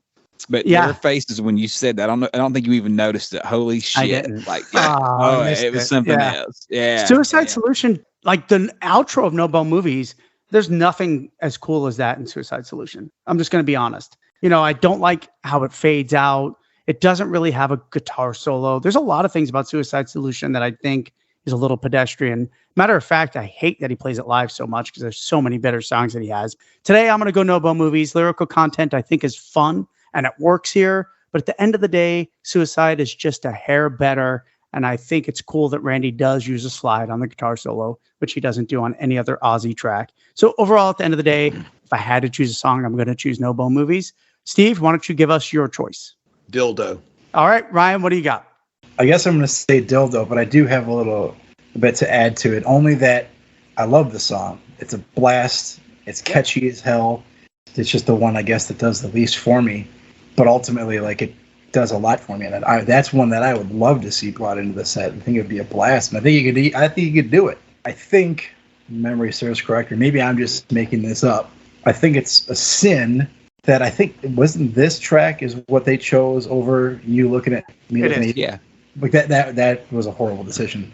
But their faces when you said that, I don't think you even noticed it. Holy shit. It was something else. Yeah. Suicide Solution, like the outro of No Bone Movies, there's nothing as cool as that in Suicide Solution. I'm just going to be honest. I don't like how it fades out. It doesn't really have a guitar solo. There's a lot of things about Suicide Solution that I think is a little pedestrian. Matter of fact, I hate that he plays it live so much because there's so many better songs that he has. Today, I'm going to go No Bone Movies. Lyrical content, I think, is fun. And it works here. But at the end of the day, Suicide is just a hair better. And I think it's cool that Randy does use a slide on the guitar solo, which he doesn't do on any other Ozzy track. So overall, at the end of the day, if I had to choose a song, I'm going to choose No Bone Movies. Steve, why don't you give us your choice? Dildo. All right, Ryan, what do you got? I guess I'm going to say Dildo, but I do have a bit to add to it. Only that I love the song. It's a blast. It's catchy as hell. It's just the one, I guess, that does the least for me. But ultimately, it does a lot for me, and that's one that I would love to see brought into the set. I think it would be a blast, and I think you could do it. I think, memory serves correct, or maybe I'm just making this up. I think it's a sin that I think wasn't this track is what they chose over You Looking at Me. It is, yeah. Like that was a horrible decision,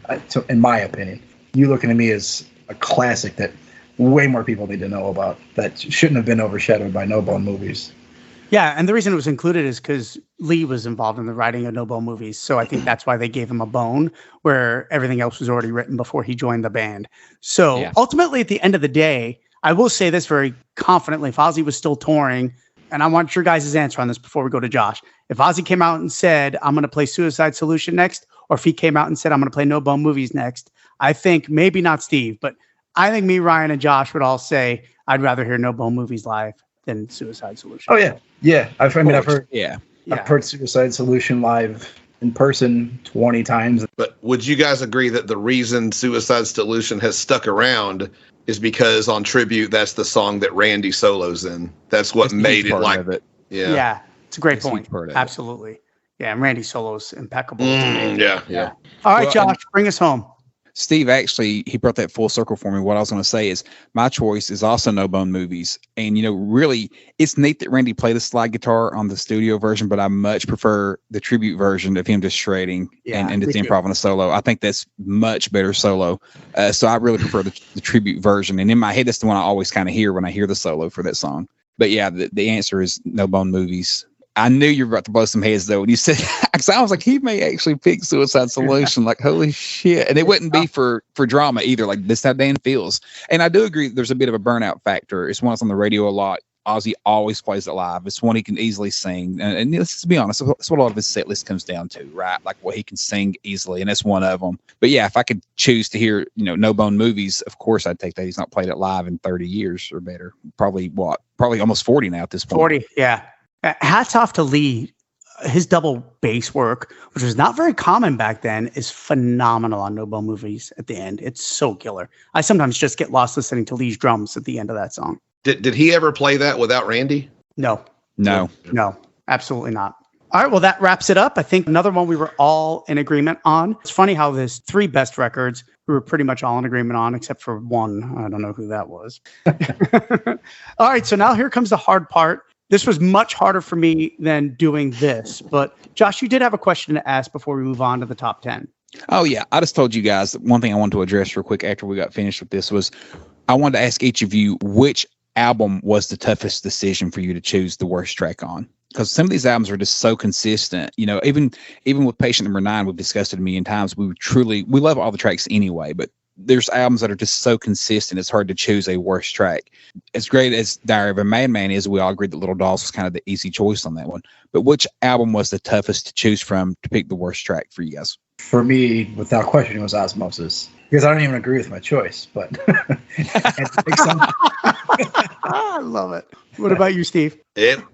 in my opinion. You Looking at Me is a classic that way more people need to know about. That shouldn't have been overshadowed by No Bone Movies. Yeah, and the reason it was included is because Lee was involved in the writing of No Bone Movies. So I think that's why they gave him a bone, where everything else was already written before he joined the band. So ultimately, at the end of the day, I will say this very confidently. If Ozzy was still touring, and I want your guys' answer on this before we go to Josh. If Ozzy came out and said, I'm going to play Suicide Solution next, or if he came out and said, I'm going to play No Bone Movies next, I think maybe not Steve, but I think me, Ryan, and Josh would all say, I'd rather hear No Bone Movies live than Suicide Solution. Oh, yeah. Yeah. I've heard I've heard Suicide Solution live in person 20 times. But would you guys agree that the reason Suicide Solution has stuck around is because on Tribute, that's the song that Randy solos in? That's what made it like it. Yeah. It's a great point. Absolutely. Yeah. And Randy solo's impeccable. Yeah. All right, Josh, bring us home. Steve, actually, he brought that full circle for me. What I was going to say is my choice is also No Bone Movies. And, really, it's neat that Randy played the slide guitar on the studio version, but I much prefer the tribute version of him just shredding and just improv on a solo. I think that's much better solo. So I really prefer the tribute version. And in my head, that's the one I always kind of hear when I hear the solo for that song. But yeah, the answer is No Bone Movies. I knew you were about to blow some heads though when you said, because I was like, he may actually pick Suicide Solution. Like, holy shit! And it wouldn't be for drama either. Like, this is how Dan feels. And I do agree. There's a bit of a burnout factor. It's one that's on the radio a lot. Ozzy always plays it live. It's one he can easily sing. And let's be honest, that's what a lot of his set list comes down to, right? Like, what he can sing easily, and that's one of them. But yeah, if I could choose to hear, No Bone Movies, of course I'd take that. He's not played it live in 30 years or better. Probably almost 40 now at this point. 40, yeah. Hats off to Lee. His double bass work, which was not very common back then, is phenomenal on No Bone Movies at the end. It's so killer. I sometimes just get lost listening to Lee's drums at the end of that song. Did he ever play that without Randy? No, absolutely not. All right, well, that wraps it up. I think another one we were all in agreement on. It's funny how there's 3 best records we were pretty much all in agreement on, except for one. I don't know who that was. All right, so now here comes the hard part. This was much harder for me than doing this. But Josh, you did have a question to ask before we move on to the top 10. Oh, yeah. I just told you guys one thing I wanted to address real quick after we got finished with this was I wanted to ask each of you which album was the toughest decision for you to choose the worst track on. Because some of these albums are just so consistent. You know, even with Patient Number 9, we've discussed it a million times. We love all the tracks anyway, but there's albums that are just so consistent, it's hard to choose a worst track. As great as Diary of a Madman is, we all agreed that Little Dolls was kind of the easy choice on that one. But which album was the toughest to choose from to pick the worst track for you guys? For me, without question, it was Osmosis. Because I don't even agree with my choice, but I had to pick something. I love it. What about you, Steve?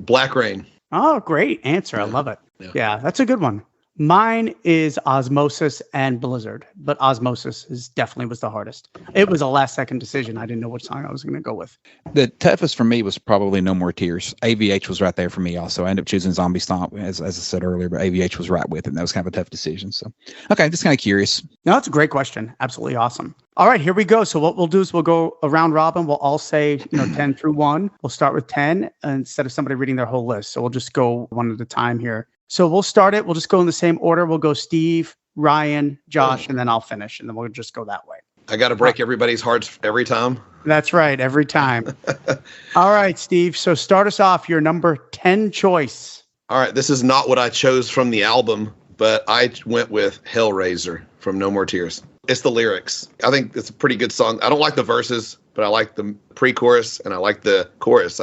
Black Rain. Oh, great answer. I love it. Yeah, that's a good one. Mine is Osmosis and Blizzard, but Osmosis definitely was the hardest. It was a last-second decision. I didn't know what song I was going to go with. The toughest for me was probably No More Tears. AVH was right there for me also. I ended up choosing Zombie Stomp, as I said earlier, but AVH was right with it, and that was kind of a tough decision. So, okay, just kind of curious. No, that's a great question. Absolutely awesome. All right, here we go. So what we'll do is we'll go around robin. We'll all say, 10 through 1. We'll start with 10 instead of somebody reading their whole list. So we'll just go one at a time here. So we'll start it. We'll just go in the same order. We'll go Steve, Ryan, Josh, and then I'll finish. And then we'll just go that way. I got to break everybody's hearts every time. That's right. Every time. All right, Steve. So start us off. Your number 10 choice. All right. This is not what I chose from the album, but I went with Hellraiser from No More Tears. It's the lyrics. I think it's a pretty good song. I don't like the verses, but I like the pre-chorus and I like the chorus.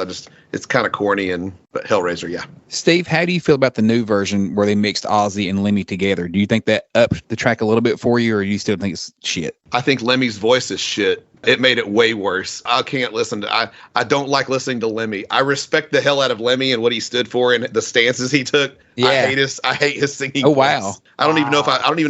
It's kind of corny, but Hellraiser, yeah. Steve, how do you feel about the new version where they mixed Ozzy and Lemmy together? Do you think that upped the track a little bit for you, or do you still think it's shit? I think Lemmy's voice is shit. It made it way worse. I can't listen to. I don't like listening to Lemmy. I respect the hell out of Lemmy and what he stood for and the stances he took. Yeah. I hate his singing. Oh wow. I don't even know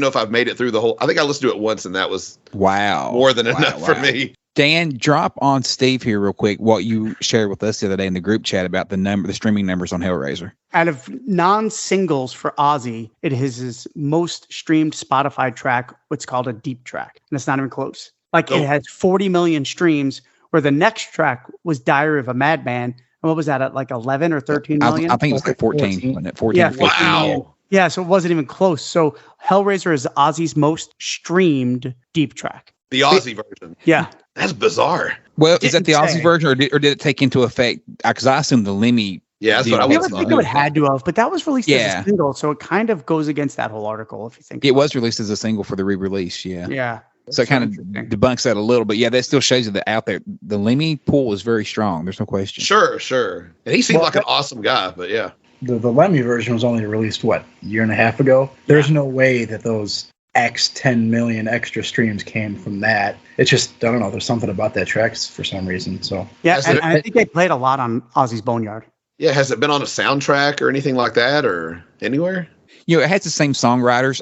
if I've made it through the whole. I think I listened to it once and that was more than enough for me. Dan, drop on Steve here real quick what you shared with us the other day in the group chat about the streaming numbers on Hellraiser. Out of non-singles for Ozzy, it is his most streamed Spotify track, what's called a deep track. And it's not even close. It has 40 million streams, where the next track was Diary of a Madman. And what was that, at 11 or 13 million? I think it was like 14. Wasn't it? 14. Yeah, 14 wow. Million. Yeah, so it wasn't even close. So Hellraiser is Ozzy's most streamed deep track. The Ozzy version. Yeah. That's bizarre. Well, is that the Ozzy version, or did it take into effect? Because I assume the Lemmy. Yeah, that's what I would was think it would had to have, but that was released as a single, so it kind of goes against that whole article, if you think. It was released as a single for the re-release, yeah. Yeah. So it kind of debunks that a little, but yeah, that still shows you that out there, the Lemmy pull is very strong. There's no question. Sure. And he seemed like an awesome guy, but yeah. The Lemmy version was only released, a year and a half ago? There's no way that those X 10 million extra streams came from that. It's just, I don't know, there's something about that track for some reason. So yeah, and I think they played a lot on Ozzy's Boneyard. Yeah, has it been on a soundtrack or anything like that, or anywhere? It has the same songwriters.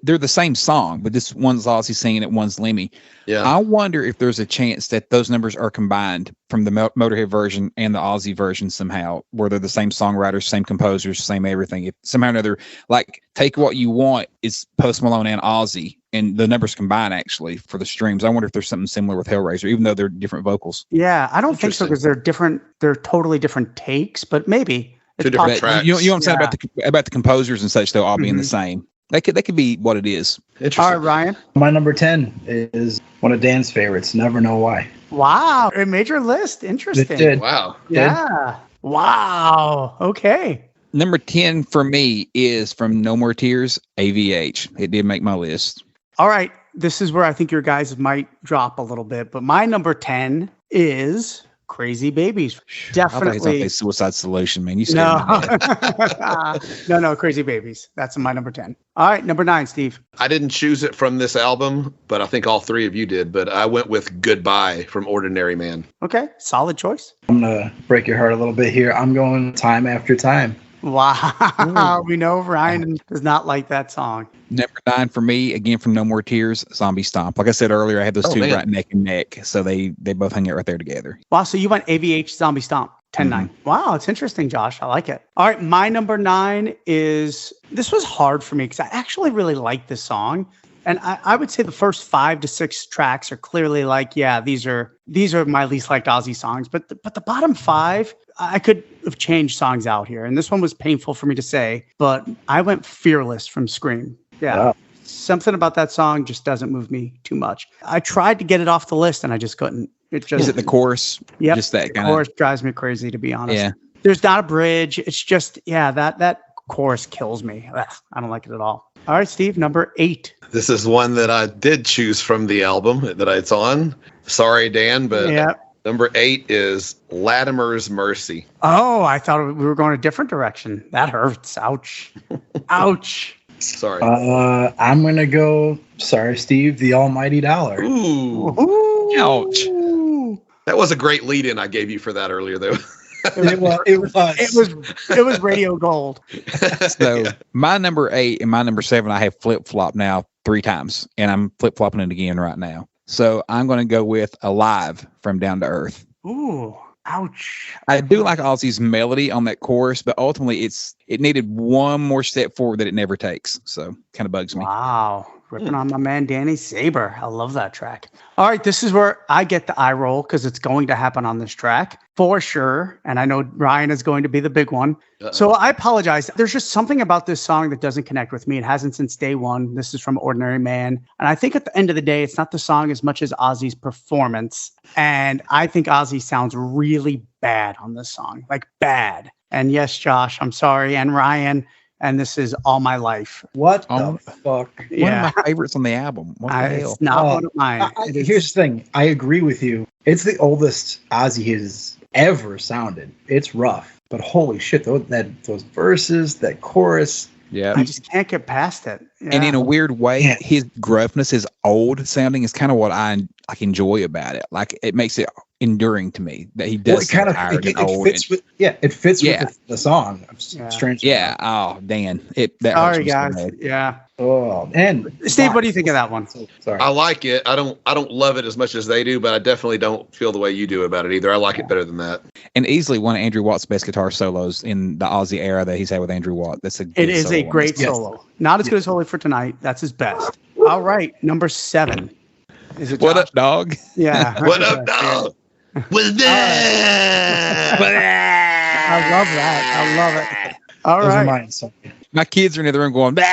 They're the same song, but this one's Ozzy singing it, one's Lemmy. Yeah. I wonder if there's a chance that those numbers are combined from the Motorhead version and the Ozzy version somehow, where they're the same songwriters, same composers, same everything. If somehow or another, Take What You Want is Post Malone and Ozzy, and the numbers combine actually for the streams. I wonder if there's something similar with Hellraiser, even though they're different vocals. Yeah, I don't think so, because they're different. They're totally different takes, but maybe. Two different tracks. You know what I'm saying about the composers and such, though, all being the same. They could be what it is. Interesting. All right, Ryan. My number 10 is one of Dan's favorites, Never Know Why. Wow. It made your list. Interesting. It did. Wow. Yeah. Wow. Okay. Number 10 for me is from No More Tears, AVH. It did make my list. All right. This is where I think your guys might drop a little bit, but my number 10 is Crazy Babies. Definitely. A Suicide Solution, man. You said No, Crazy Babies. That's my number 10. All right, number 9, Steve. I didn't choose it from this album, but I think all three of you did. But I went with Goodbye from Ordinary Man. Okay, solid choice. I'm going to break your heart a little bit here. I'm going Time After Time. Wow. We know Ryan does not like that song. Number 9 for me, again from No More Tears, Zombie Stomp. Like I said earlier, I had those two right neck and neck, so they both hung out right there together. Wow, so you went AVH Zombie Stomp, 10-9. Wow, it's interesting, Josh. I like it. All right, my number 9 is, this was hard for me because I actually really like this song. And I would say the first 5 to 6 tracks are clearly these are my least liked Ozzy songs. But the bottom 5, I could have changed songs out here. And this one was painful for me to say, but I went Fearless from Scream. Yeah. Wow. Something about that song just doesn't move me too much. I tried to get it off the list and I just couldn't. It just Is it the chorus? Yep, Just that the kind chorus drives me crazy, to be honest. Yeah. There's not a bridge. It's just that chorus kills me. Ugh, I don't like it at all. All right, Steve, number 8. This is one that I did choose from the album that it's on. Sorry, Dan, but number 8 is Latimer's Mercy. Oh, I thought we were going a different direction. That hurts. Ouch. Ouch. Sorry. I'm gonna go. Sorry, Steve. The Almighty Dollar. Ooh. Ouch. That was a great lead-in I gave you for that earlier, though. It was radio gold. So my number 8 and my number 7, I have flip-flopped now 3 times, and I'm flip-flopping it again right now. So I'm going to go with Alive from Down to Earth. Ooh, ouch. I do like Ozzy's melody on that chorus, but ultimately it needed one more step forward that it never takes. So kind of bugs me. Wow. Ripping on my man Danny Saber. I love that track. All right, this is where I get the eye roll because it's going to happen on this track for sure. And I know Ryan is going to be the big one. Uh-oh. So I apologize. There's just something about this song that doesn't connect with me. It hasn't since day one. This is from Ordinary Man. And I think at the end of the day, it's not the song as much as Ozzy's performance. And I think Ozzy sounds really bad on this song, like bad. And yes, Josh, I'm sorry. And Ryan. And this is All My Life. What the fuck? One of my favorites on the album. What the hell? It's not one of mine. Here's the thing. I agree with you. It's the oldest Ozzy has ever sounded. It's rough. But holy shit, those verses, that chorus. Yeah. I just can't get past it. Yeah. And in a weird way, his gruffness, his old sounding is kind of what I enjoy about it. Like it makes it enduring to me that he does. Well, it fits with the song. Strange. Yeah. Oh, Dan. Sorry, guys. Yeah. Oh, and Steve, what do you think of that one? Sorry. I like it. I don't love it as much as they do, but I definitely don't feel the way you do about it either. I like it better than that. And easily one of Andrew Watt's best guitar solos in the Ozzy era that he's had with Andrew Watt. It is a great solo. Not as good as Holy for Tonight. That's his best. All right, number 7. Is it Josh? What up, dog? Yeah. What up, dog? What's that? I love that. I love it. All right. My kids are in the room going, bah!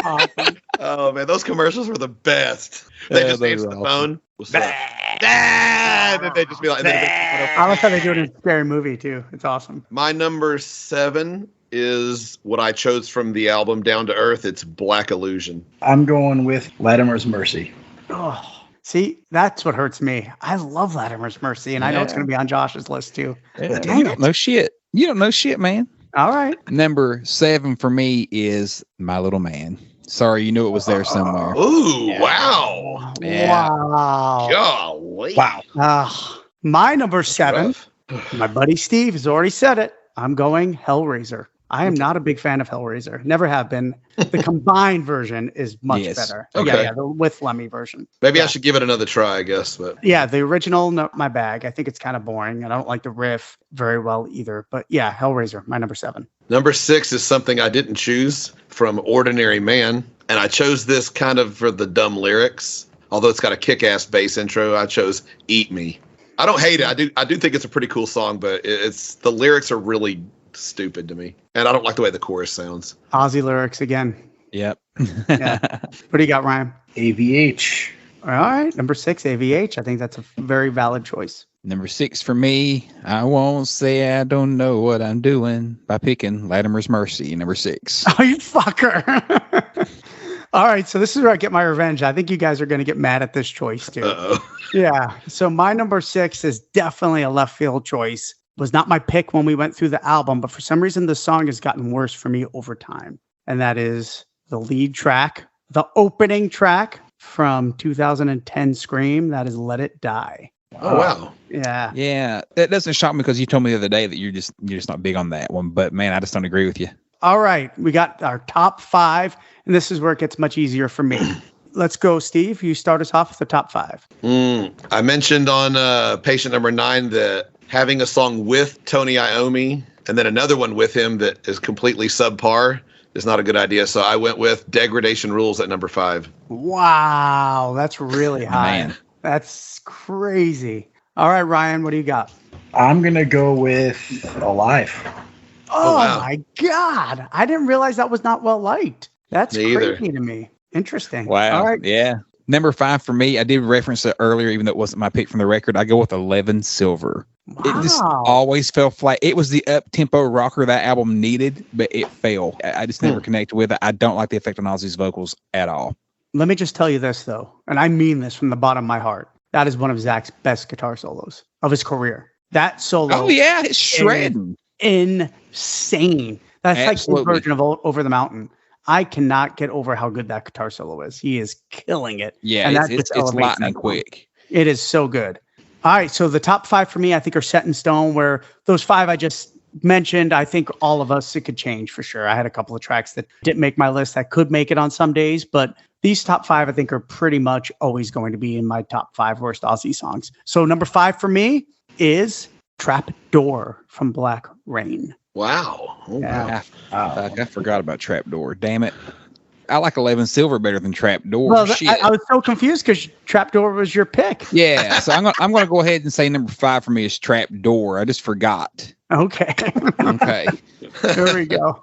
Awesome. Oh, man, those commercials were the best. They just answer the phone. What's up? And they just be like, I like how they do it in a scary movie, too. It's awesome. My number 7 is what I chose from the album Down to Earth. It's Black Illusion. I'm going with Latimer's Mercy. Oh, see, that's what hurts me. I love Latimer's Mercy, and I know it's going to be on Josh's list too. Yeah. You don't know shit. You don't know shit, man. All right. Number 7 for me is My Little Man. Sorry, you knew it was there somewhere. Ooh, wow. Yeah. Wow. Golly. Wow. My number 7, my buddy Steve has already said it. I'm going Hellraiser. I am not a big fan of Hellraiser. Never have been. The combined version is much better. Okay. Yeah, the with Lemmy version. Maybe I should give it another try, I guess. But yeah, the original, not my bag. I think it's kind of boring. I don't like the riff very well either. But yeah, Hellraiser, my number 7. Number 6 is something I didn't choose from Ordinary Man. And I chose this kind of for the dumb lyrics. Although it's got a kick-ass bass intro, I chose Eat Me. I don't hate it. I do think it's a pretty cool song, but it's the lyrics are really stupid to me, and I don't like the way the chorus sounds. Ozzy lyrics again. Yep. Yeah. What do you got, Ryan? AVH. All right, number 6, AVH. I think that's a very valid choice. Number 6 for me, I won't say I don't know what I'm doing by picking Latimer's Mercy, number 6. Oh, you fucker. All right, so this is where I get my revenge. I think you guys are going to get mad at this choice, too. Uh-oh. Yeah, so my number 6 is definitely a left field choice. Was not my pick when we went through the album, but for some reason the song has gotten worse for me over time. And that is the lead track, the opening track from 2010 Scream. That is Let It Die. Oh, wow. Yeah. Yeah, that doesn't shock me because you told me the other day that you're just not big on that one. But man, I just don't agree with you. All right, we got our top 5, and this is where it gets much easier for me. Let's go, Steve. You start us off with the top 5. I mentioned on patient number 9 that having a song with Tony Iommi and then another one with him that is completely subpar is not a good idea. So I went with Degradation Rules at number 5. Wow, that's really high. Man. That's crazy. All right, Ryan, what do you got? I'm going to go with Alive. Oh, wow. my God. I didn't realize that was not well liked. That's Me either. crazy to me. Interesting. Wow. All right. Yeah. Number 5 for me, I did reference it earlier, even though it wasn't my pick from the record. I go with 11 Silver. Wow. It just always fell flat. It was the up-tempo rocker that album needed, but it fell. I just never connected with it. I don't like the effect on Ozzy's vocals at all. Let me just tell you this, though, and I mean this from the bottom of my heart. That is one of Zach's best guitar solos of his career. That solo. Oh, yeah, it's shredding. Insane. That's Absolutely. like his version of Over the Mountain. I cannot get over how good that guitar solo is. He is killing it. Yeah, and it's lightning quick. It is so good. All right, so the top 5 for me, I think, are set in stone, where those 5 I just mentioned, I think all of us, it could change for sure. I had a couple of tracks that didn't make my list that could make it on some days, but these top 5, I think, are pretty much always going to be in my top 5 worst Ozzy songs. So number 5 for me is Trap Door from Black Rain. Wow. Oh, Yeah. wow. I forgot about Trapdoor. Damn it. I like 11 Silver better than Trapdoor. Well, Shit. I was so confused because Trapdoor was your pick. Yeah, so I'm gonna go ahead and say number 5 for me is Trapdoor. I just forgot. Okay. Okay. There we go.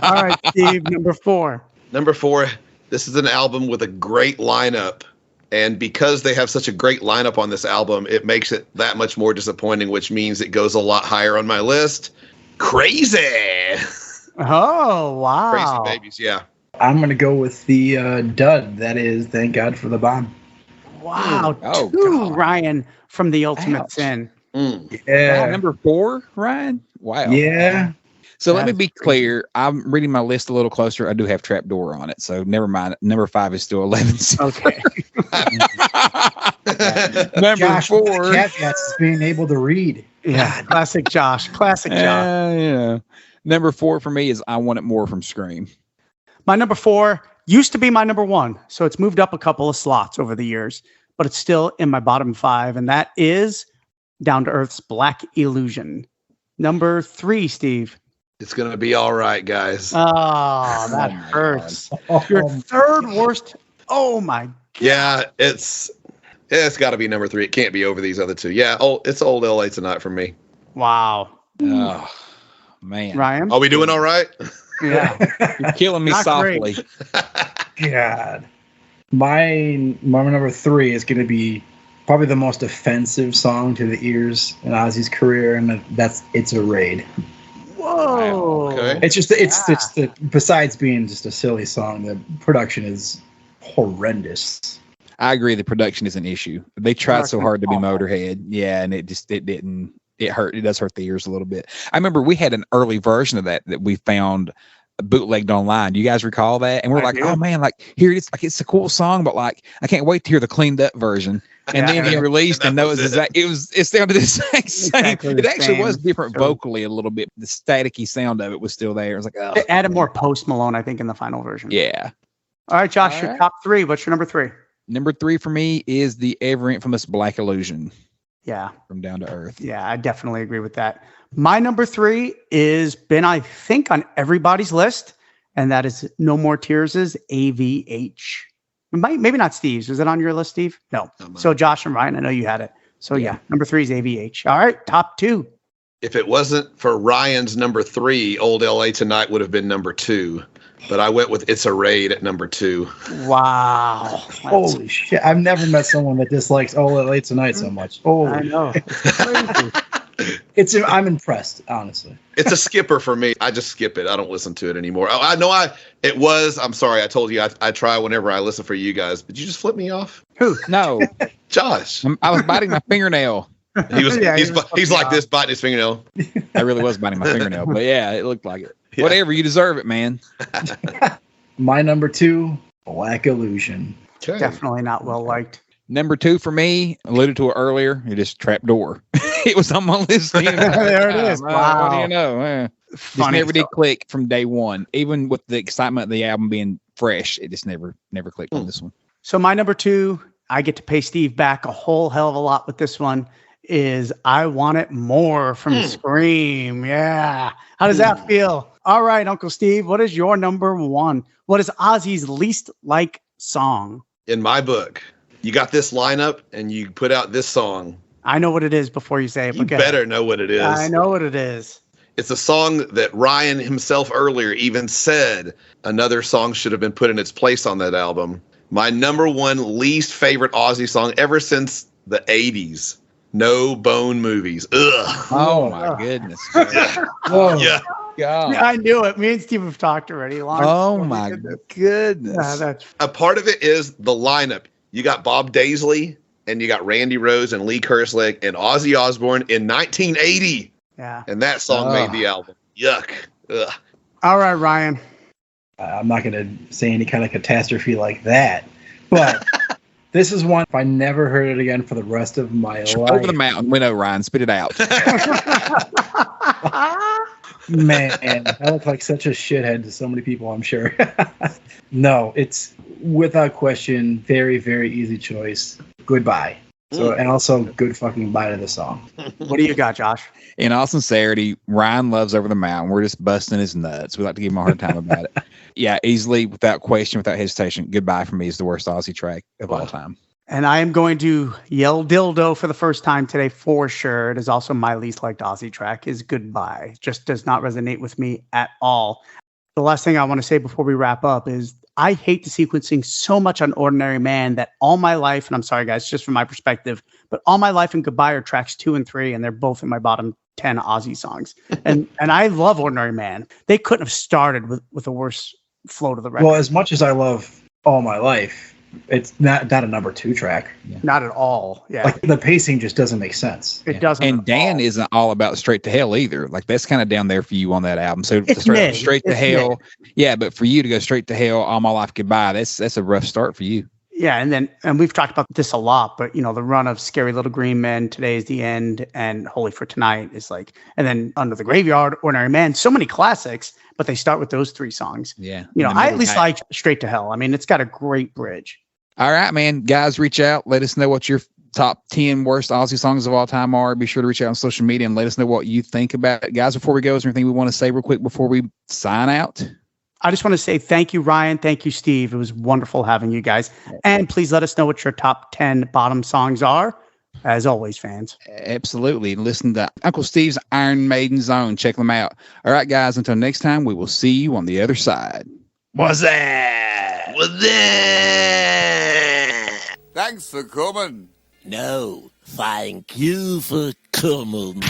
All right, Steve, number 4. Number 4, this is an album with a great lineup. And because they have such a great lineup on this album, it makes it that much more disappointing, which means it goes a lot higher on my list. Crazy. Oh, wow. Crazy Babies, yeah. I'm going to go with the dud. That is Thank God for the Bomb. Wow. Oh, Two God. Ryan from The Ultimate Ouch. Sin. Yeah. Number 4, Ryan? Wow. Yeah. So let me be clear. I'm reading my list a little closer. I do have Trapdoor on it, so never mind. Number 5 is still 11. Okay. Number Josh, 4. Caveats is being able to read. Yeah. Classic Josh. Classic Josh. Yeah. Number 4 for me is I Want It More from Scream. My number 4 used to be my number 1, so it's moved up a couple of slots over the years, but it's still in my bottom 5, and that is Down to Earth's Black Illusion. Number 3, Steve. It's going to be all right, guys. Oh, that my hurts. Your third worst. Oh my God. Yeah, it's got to be number 3. It can't be over these other 2. Yeah, it's Old LA Tonight for me. Wow. Oh, man. Ryan? Are we doing all right? Yeah. You're killing me Not softly. God. My number 3 is going to be probably the most offensive song to the ears in Ozzy's career, and that's It's a Raid. Whoa. Okay. It's just the besides being just a silly song, the production is horrendous. I agree. The production is an issue. They tried so hard to be Awful. Motorhead. Yeah, and it didn't. It hurt. It does hurt the ears a little bit. I remember we had an early version of that we found bootlegged online. Do you guys recall that? And we're like, oh man, like here it is. Like it's a cool song, but like I can't wait to hear the cleaned up version. And then he released, and it sounded the exact same. Exactly the It actually same. was different So- vocally a little bit. The staticky sound of it was still there. It was like, oh, They added more Post Malone, I think, in the final version. yeah. All right, Josh, All your right. top 3. What's your number 3? Number 3 for me is the ever infamous Black Illusion Yeah. from Down to Earth. Yeah, I definitely agree with that. My number 3 is been, I think, on everybody's list, and that is No More Tears' AVH. Maybe not Steve's. Was it on your list, Steve? No. So Josh and Ryan, I know you had it. So yeah, number 3 is AVH. All right, top 2. If it wasn't for Ryan's number 3, Old LA Tonight would have been number 2. But I went with It's a Raid at number 2. Wow. Holy shit! I've never met someone that dislikes Old LA Tonight so much. I Holy, know. It's crazy. I'm impressed, honestly. It's a skipper for me. I just skip it. I don't listen to it anymore. I know I'm sorry. I told you I try whenever I listen for you guys. Did you just flip me off? Who? No, Josh. I was biting my fingernail. He was Yeah, he's he was like fucking this, biting his fingernail. I really was biting my fingernail, but yeah, it looked like it. Yeah. Whatever, you deserve it, man. My number 2, Black Illusion. Okay. Definitely not well liked. Number 2 for me, alluded to it earlier, it is Trapdoor. It was on my list. There it is. What Wow. do you know? Just Funny. never did click from day one. Even with the excitement of the album being fresh, it just never clicked on this one. So my number 2, I get to pay Steve back a whole hell of a lot with this one, is I Want It More from Scream. Yeah. How does that feel? All right, Uncle Steve, what is your number 1? What is Ozzy's least like song? In my book, you got this lineup and you put out this song. I know what it is before you say it. You but go ahead. better know what it is. I know what it is. It's a song that Ryan himself earlier even said another song should have been put in its place on that album. My number one least favorite Ozzy song ever since the 80s. No Bone Movies. Ugh. Oh my goodness. Whoa. Yeah. God. I knew it. Me and Steve have talked already. Oh my goodness. Yeah, that's A part of it is the lineup. You got Bob Daisley and you got Randy Rhoads and Lee Kerslake and Ozzy Osbourne in 1980. yeah. And that song made the album. Yuck. Ugh. All right, Ryan. I'm not going to say any kind of catastrophe like that, but this is one, if I never heard it again for the rest of my life. Over the mountain. We know, Ryan. Spit it out. Man, I look like such a shithead to so many people, I'm sure. No, it's without question, very, very easy choice. Goodbye. So, and also good fucking bye to the song. What do you got, Josh? In all sincerity, Ryan loves Over the Mountain. We're just busting his nuts. We like to give him a hard time about it. Yeah, easily, without question, without hesitation, Goodbye for me is the worst Ozzy track of all time. And I am going to yell dildo for the first time today for sure. It is also my least liked Ozzy track is Goodbye. Just does not resonate with me at all. The last thing I want to say before we wrap up is I hate the sequencing so much on Ordinary Man that all my life, and I'm sorry guys, just from my perspective, but all my life and Goodbye are tracks 2 and 3, and they're both in my bottom 10 Ozzy songs. And I love Ordinary Man. They couldn't have started with a worse flow to the record. Well, as much as I love All My Life, it's not a number 2 track. Yeah. Not at all. Yeah. Like the pacing just doesn't make sense. It doesn't. And at Dan all. isn't all about Straight to Hell either. Like that's kind of down there for you on that album. So It's straight mid. to It's Hell, yeah. But for you to go Straight to Hell, All My Life Goodbye, that's a rough start for you. Yeah, and we've talked about this a lot, but the run of Scary Little Green Men, Today is the End, and Holy for Tonight is like, and then Under the Graveyard, Ordinary Man, so many classics, but they start with those 3 songs. Yeah. I at least like Straight to Hell. I mean, it's got a great bridge. All right, man. Guys, reach out. Let us know what your top 10 worst Ozzy songs of all time are. Be sure to reach out on social media and let us know what you think about it. Guys, before we go, is there anything we want to say real quick before we sign out? I just want to say thank you, Ryan. Thank you, Steve. It was wonderful having you guys. And please let us know what your top 10 bottom songs are. As always, fans. Absolutely. Listen to Uncle Steve's Iron Maiden Zone. Check them out. All right, guys. Until next time, we will see you on the other side. What's that? What's that? Thanks for coming. No, thank you for coming.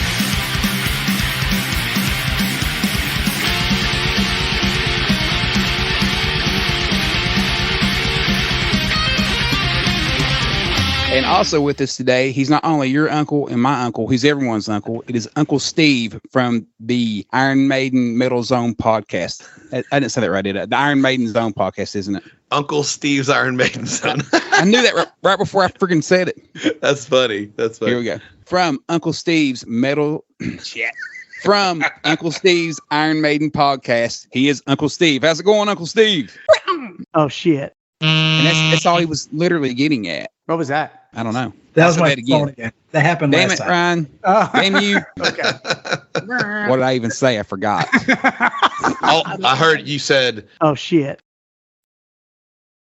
And also with us today, he's not only your uncle and my uncle, he's everyone's uncle. It is Uncle Steve from the Iron Maiden Metal Zone podcast. I didn't say that right, did I? The Iron Maiden Zone podcast, isn't it? Uncle Steve's Iron Maiden son. I knew that right before I freaking said it. That's funny. That's funny. Here we go. From Uncle Steve's Metal... Shit. From Uncle Steve's Iron Maiden podcast, he is Uncle Steve. How's it going, Uncle Steve? Oh, shit. And that's all he was literally getting at. What was that? I don't know. That was I'll my say phone again. That happened Damn last it, time. Ryan. Oh. Damn you. Okay. What did I even say? I forgot. I heard you said Oh, shit.